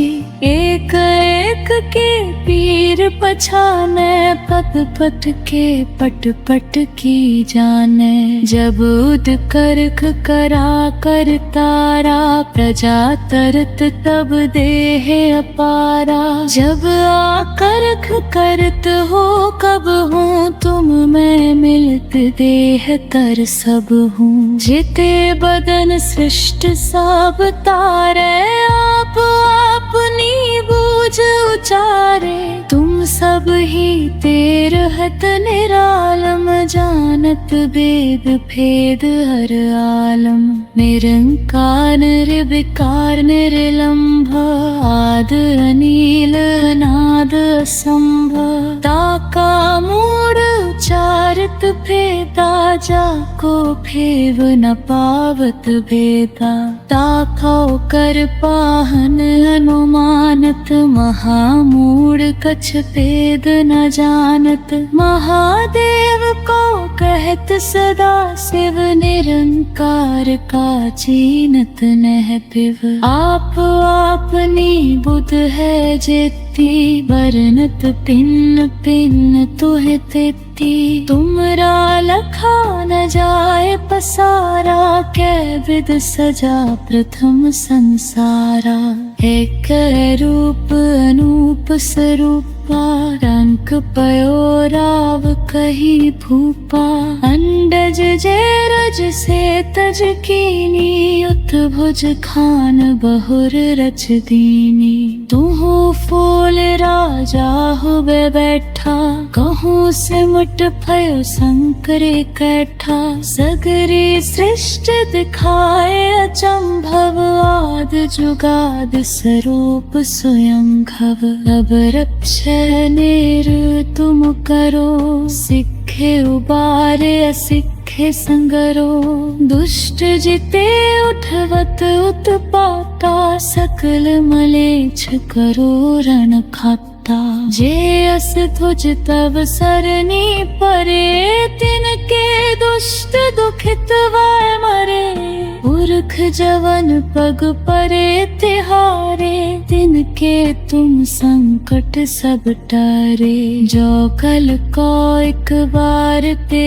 Speaker 1: एक एक के पीर पछाने। पद पद के पट पट की जाने, जब उद करख करा कर तारा। प्रजा तरत तब देह अपारा, जब आकरख करत हो कब हूँ। तुम मैं मिलत देह तर सब हूँ, जिते बदन सृष्ट सब तारे। आप अपनी बूझ उचारे, तुम सब ही ते रहते नियत निरालम जानत वेद भेद हर आलम। निरंकार निर्विकार निर्लंभ आद अनील अनाद असंभ। ताका मूढ़ उचारित भेदा जाको फेव न पावत भेदा। ताकौ कर पाहन अनुमानत महामूढ़ कछ भेद न जानत। महादेव को कहत सदा शिव निरंकार का चीनत नह पिव। आप आपनी बुध है जेती बरनत पिन पिन तुह तेती। तुमरा लखा न जाए पसारा कै विद सजा प्रथम संसारा। एक रूप अनूप स्वरूपा रंक पयो राव कही भूपा। अंडज जेरज से तज कीनी उत्भुज खान बहुर रच दीनी। तुहु फूल राजा हुए बैठा कहूँ सिमट भयो शंकरे कैठा। सगरी सृष्टि दिखाए अचंभव आद जुगाद स्वरूप स्वयं घव। अब रक्षय नेर तुम करो सिखे उबारे असिखे संगरो। दुष्ट जिते उठवत उत्पाता सकल मलेच्छ करो रण खाता। जे अस तुझ तब सरनी परे तिनके दुष्ट दुखित वै मरे। पुरख जवन पग परे तिहारे तिनके तुम संकट सब टारे। जो कल को एक बार पे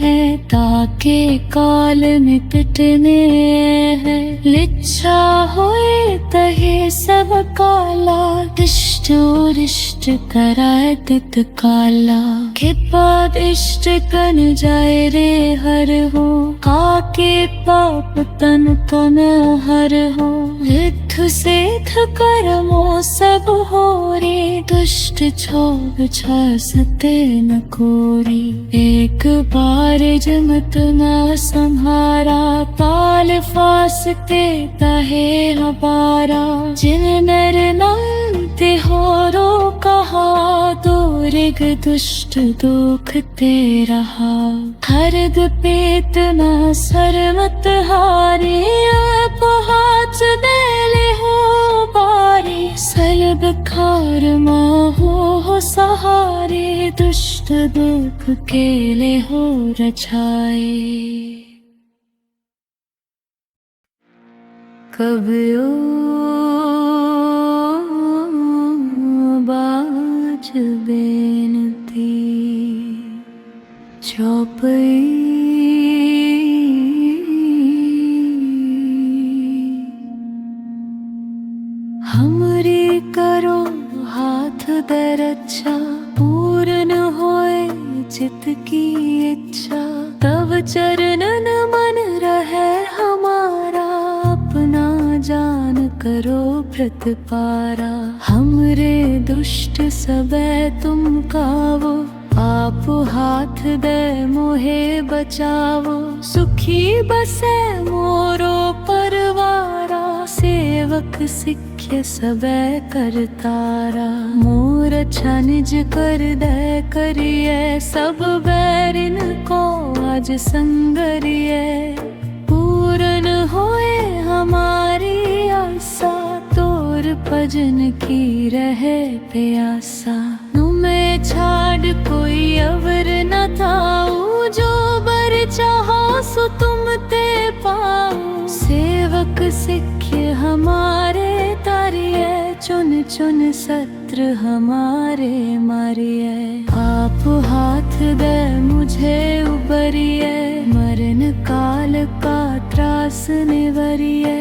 Speaker 1: है ताके काल में पिटने है। लिच्छा होए तहे सब काला दिष्ट और इष्ट कराए तित काला। खिपाद इष्ट कन जाए रे हर हो काके पाप तन तन हर हो। रिद्धु सेठ कर्मो सब हो रे दुष्ट क्षोभ छसते न कोरी। एक बार जमत न संहारा काल फासते तहे हबारा। जिन नर नंते हो रो कहा दो ऋग दुष्ट दुख ते रहा। हरद पेत न सरमत हारे अपहाच देले हो बारे। सलब खार हो सहारे दुष्ट दुख केले हो रछाए। कबियो बाज बेनती चौपई। हमरी करो हाथ दे रक्षा पूर्ण होए चित की इच्छा। तब चरणन मन रहे हमारा अपना जान करो प्रतिपारा। हमरे दुष्ट सबे तुम कावो आप हाथ दे मोहे बचावो। सुखी बसे मोरो परवारा सेवक सिख्य सबे करतारा। मोर अच्छा निज कर दे करिए सब बैरिन को आज संगरिए। पूरन होए हमारी आशा तोर भजन की रहे प्यासा। तुम्हें छाड़ कोई अवर न थाऊ जो बर चाहो सो तुम ते पाओ। सेवक सिख्य हमारे तारिये चुन चुन सत्र हमारे मारिये। आप हाथ दे मुझे उबरिये मरण काल का त्रास निवरिये।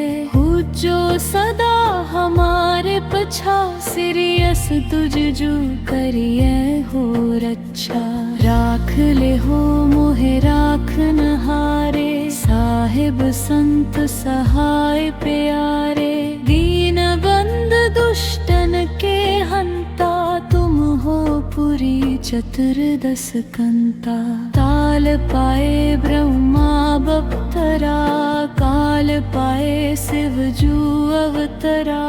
Speaker 1: जो सदा हमारे पछा सिरियस तुझ जो करिए हो रक्षा। राख ले हो मोहे राख न हारे साहिब संत सहाय प्यारे। दीन बंद दुष्टन के हंता तुम हो पुरी हरि चतुर्दश कंता। ताल पाए ब्रह्मा बप्तरा, काल पाए शिव जू अवतरा।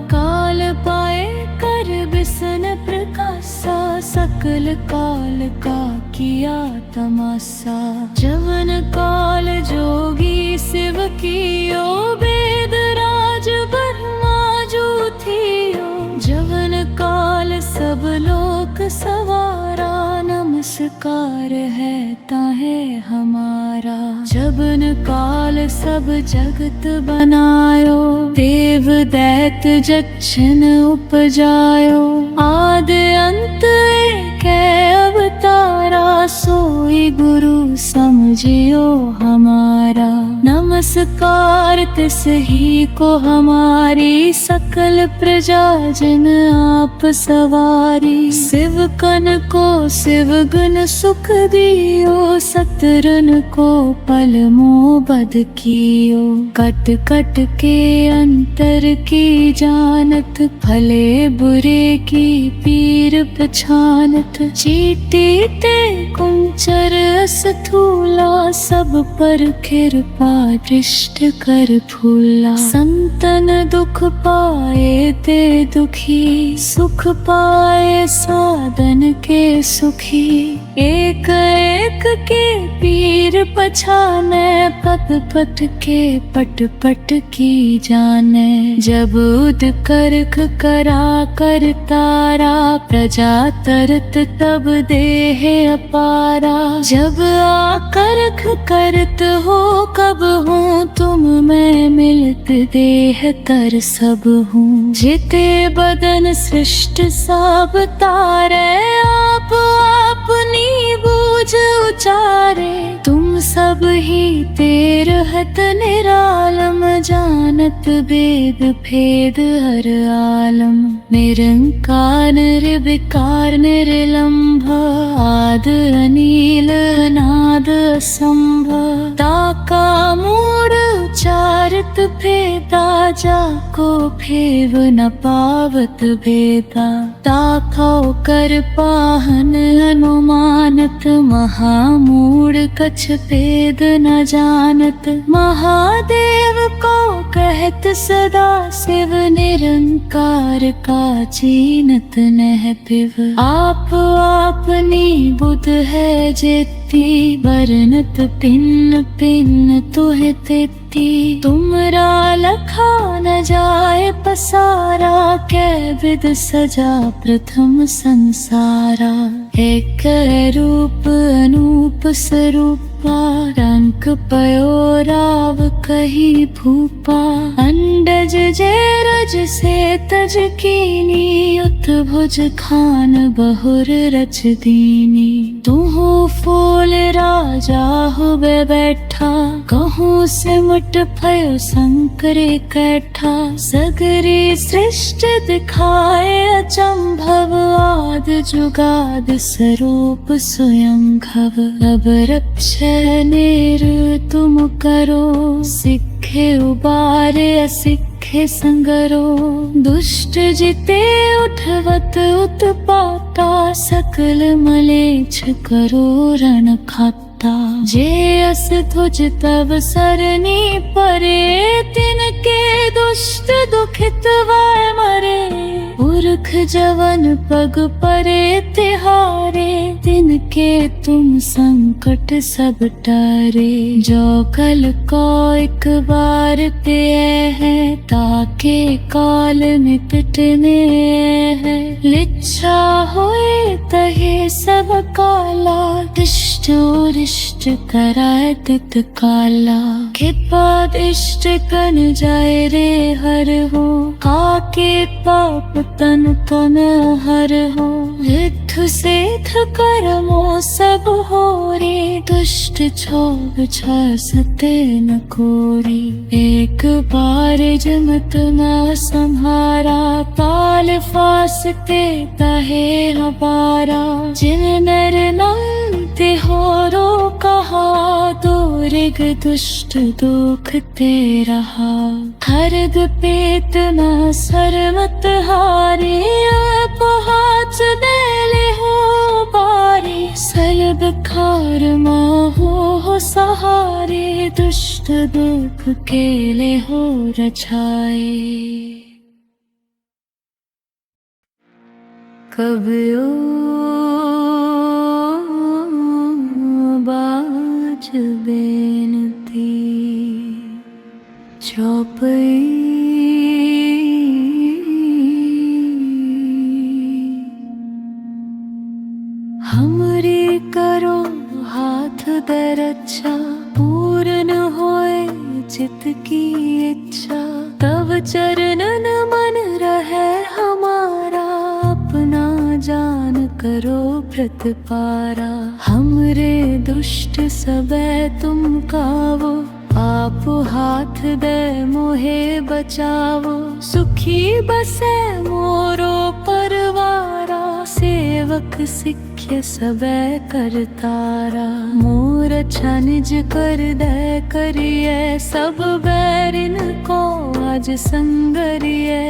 Speaker 1: काल पाए कर बिसन प्रकाशा, सकल काल का किया तमाशा। जवन काल जोगी शिव कियो, वेद राज ब्रह्मा जू थियो। जवन काल सब लोक सवारा, नमस्कार है ताहे हमारा। जबन काल सब जगत बनायो, देव दैत जक्षन उपजायो। आद अंत एक अवतारा, सोई गुरु समझियो हमारा। नमस्कार तिस ही को हमारी, सकल प्रजा जन आप सवारी। शिव कन को शिव गुण सुख दियो, सतरन को पल मोह बद कियो। कट कट के अंतर की जानत, भले बुरे की पीर पछानत। चीटी ते कुंचर स्थूला, सब पर कृपा दृष्ट कर फूला। संतन दुख पाए ते दुखी, सुख पाए साधन के सुखी। एक एक के पीर पछाने, पत पत के पट पट की जाने। जब उद करख करा कर तारा, प्रजा तरत तब देह अपारा। जब आकरख करत हो कब हूँ, तुम मैं मिलत देह तर सब हूँ। जिते बदन सृष्ट सब तारे, आप अपनी बूझ उचारे। तुम सब ही तेर हत निरालम, जानत वेद भेद हर आलम। निरंकार निर्विकार निर्लंभ, आद अनील अनाद असंभ। ताका मूढ़ उचारत भेदा, जाको फेव न पावत भेदा। ताको कर पाहन अनुमानत, महामूढ़ कछ भेद न जानत। महादेव को कहत सदा शिव, निरंकार का चीनत नह पिव। आप आपनी बुध है जेती, बरनत पिन पिन तुह तेती। तुमरा लखा न जाए पसारा, कै विद सजा प्रथम संसारा। एक रूप अनूप स्वरूपा, रंक पयो राव कही भूपा। अंडज जे रज से तज कीनी, उत्भुज खान बहुर रच दीनी। तुहु फूल राजा हुए बैठा, कहूँ सिमट भयो शंकरे कैठा। सगरी सृष्टि दिखाए अचंभव, आद जुगाद स्वरूप स्वयं घव। अब रक्षय निर तुम करो, सिखे उबारे असिखे संगरो। दुष्ट जिते उठवत उत्पाता, सकल मलेच्छ करो रण खाता। जे अस तुझ तब सरनी परे, तिनके दुष्ट दुखित वै मरे। पुरख जवन पग परे तिहारे, तिनके तुम संकट सब टारे। जो कल को एक बार ते है, ताके काल निपटने है। लिच्छा होए तहे सब काला, दुष्ट और इष्ट कराए तित काला। कृपा इष्ट कन जाए रे हर हो, काके पाप तन तन हर हो। रिद्धु सेठ करमो सब हो रे, दुष्ट क्षोभ सते न कोरी। एक बार जमत न संहारा, काल फासते तहे हबारा। जिन नर नंते हो रो कहा, दो ऋग दुष्ट दुख ते रहा, हरद पेत न सरमत हारे, आप हाथ दे ले हो बारे, सलब खार हो सहारे, दुष्ट दुख केले हो रछाए। कबियो बाज बेनती चौपई, हमरी करो हाथ दे रक्षा, पूर्ण होए चित की इच्छा, तब चरणन मन रहे हमारा, अपना जान करो प्रतिपारा। हमरे दुष्ट सबे तुम कावो, आप हाथ दे मोहे बचावो, सुखी बसे मोरो परवारा, सेवक सिख्य सबे करतारा। मोर अच्छा निज कर दे करिए, सब बैरिन को आज संगरिए,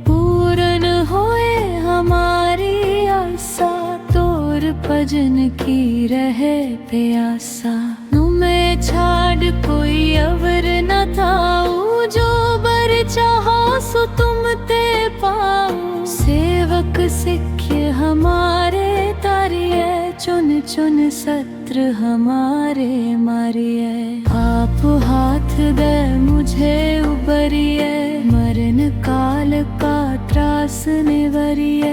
Speaker 1: पूरन होए हमारी आशा, तोर भजन की रहे प्यासा। नुमे छाड़ कोई अवर न थाऊ, जो बर चाहो सो तुम ते पाओ, सेवक सिख्य हमारे तारिये, चुन चुन सत्र हमारे मारिये। आप हाथ दे मुझे उबरिये, मरण काल का त्रास निवरिये,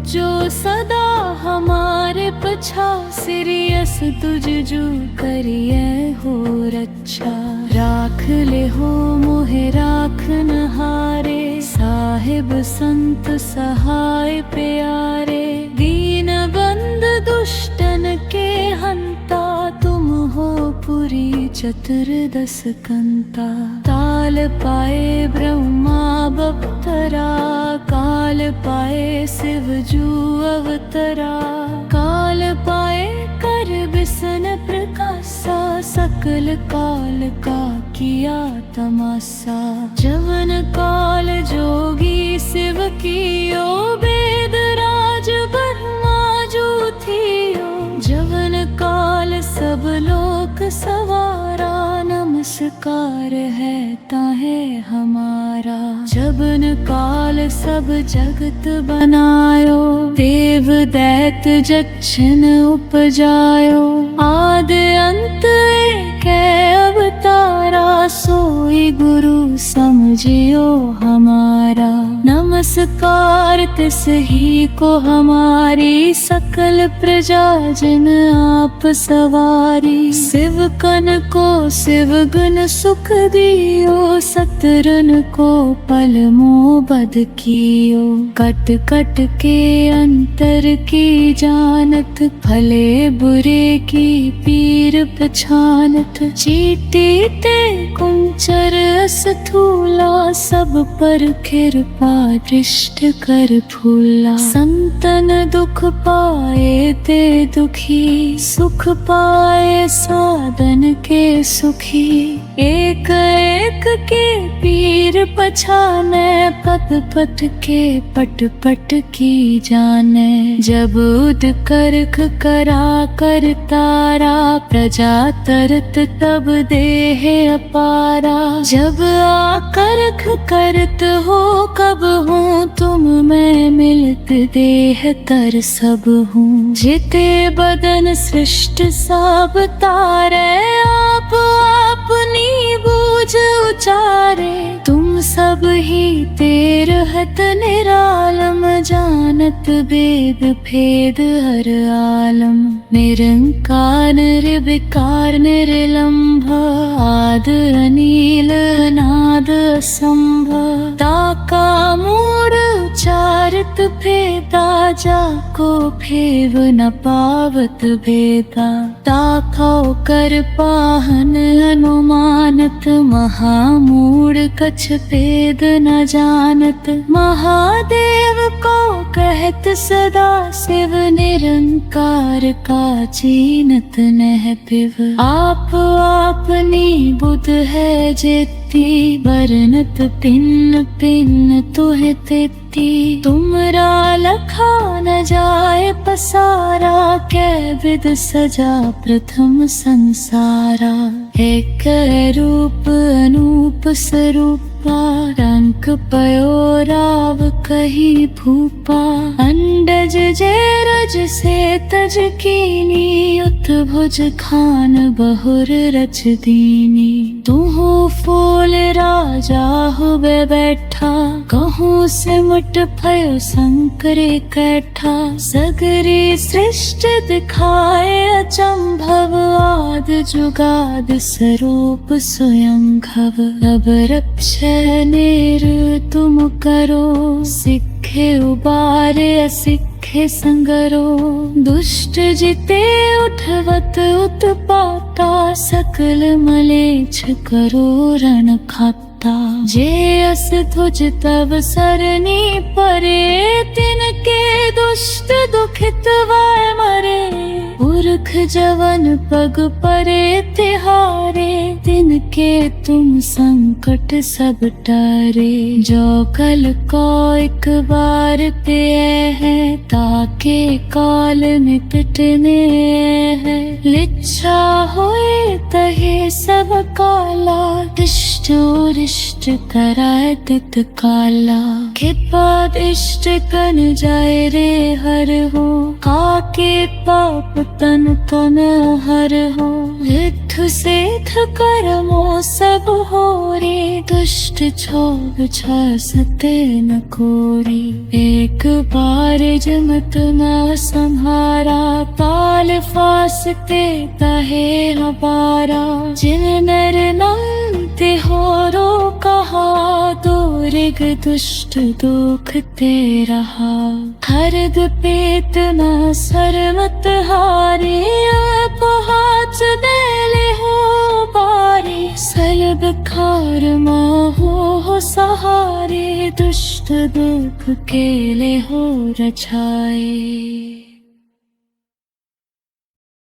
Speaker 1: जो सदा हमारे पछा, सिरियस तुझ जो करिए हो रक्षा। राख ले हो मोहे राख न हारे, साहिब संत सहाय प्यारे, दीन बंद दुष्टन के हंता, तुम हो पुरी चतुर्दश कंता। ताल पाए ब्रह्मा बप्तरा, काल पाए शिव जू अवतरा, काल पाए कर बिसन प्रकाशा, सकल काल का किया तमाशा। जवन काल जोगी शिव कियो, वेद राज ब्रह्मा जो थियो, जवन काल सब लोक सवारा, नमस्कार है ताहे हमारा। जबन काल सब जगत बनायो, देव दैत जक्षन उपजायो, आद अंत एक अवतारा, सोई गुरु समझियो हमारा। नमस्कार तिस ही को हमारी, सकल प्रजा जन आप सवारी। शिव कन को शिव गुण सुख दियो, सतरन को पल मोह बद कियो। कट कट के अंतर की जानत, भले बुरे की पीर पछानत। चीटी ते कुंचर स्थूला, सब पर कृपा दृष्ट कर फूला। संतन दुख पाए ते दुखी, सुख पाए साधन के सुखी। एक एक के पीर पछाने, पद पद के पट पट की जाने। जब उद करख करा कर तारा, प्रजा तरत तब देह अपारा। जब आकरख करत हो कब हूँ, तुम मैं मिलत देह तर सब हूँ। जिते बदन सृष्ट सब तारे, आप अपनी बूझ उचारे। तुम सब ही तेर हत निरालम, जानत वेद भेद हर आलम। निरंकार निर्विकार निर्लंभ, आद अनील नाद असंभ। ताका मूढ़ उचारित भेदा, जा को फेव न पावत भेदा, ताकौ कर पाहन अनुमानत, महामूढ़ कछ भेद न जानत। महादेव को कहत सदा शिव, निरंकार का चीनत नह पिव। आप आपनी बुध है जेती, बरनत पिन पिन तुह तेती। तुमरा लखा न जाए पसारा, कै विद सजा प्रथम संसारा। एक रूप अनूप स्वरूपा, रंक पयो राव कही भूपा। अंडज जे रज से तज कीनी, उत्भुज खान बहुर रच दीनी। तुहु फूल राजा हुए बैठा, कहूँ सिमट भयो शंकरे कैठा। सगरी सृष्टि दिखाए अचंभव, आद जुगाद स्वरूप स्वयं घव। अब रक्षय नेर तुम करो, सिखे उबारे असिखे संगरो। दुष्ट जिते उठवत उत्पाता, सकल मलेच्छ करो रण खाता। जे अस तुझ तब सरनी परे, तिनके दुष्ट दुखित वाय मरे। पुरख जवन पग परे तिहारे, तिनके तुम संकट सब टारे। जो कल को एक बार पे है, ताके काल में पिटने है। लिच्छा होए तहे सब काला, दिष्टो इष्ट कराए तित काला। खिपाद इष्ट कन जाए रे हर हो, काके पाप तन तन हर हो। रिद्धु सेठ कर्मो सब हो रे, दुष्ट क्षोभ सते न कोरी। एक बार जमत न संहारा, काल फासते तहे हबारा। जिन नर नंते हो रो कहा, दो ऋग दुष्ट दुख ते रहा। हरद पेत न सरमत हारे, अपहाच देले हो बारे। सलब खार हो सहारे, दुष्ट दुख केले हो रछाए।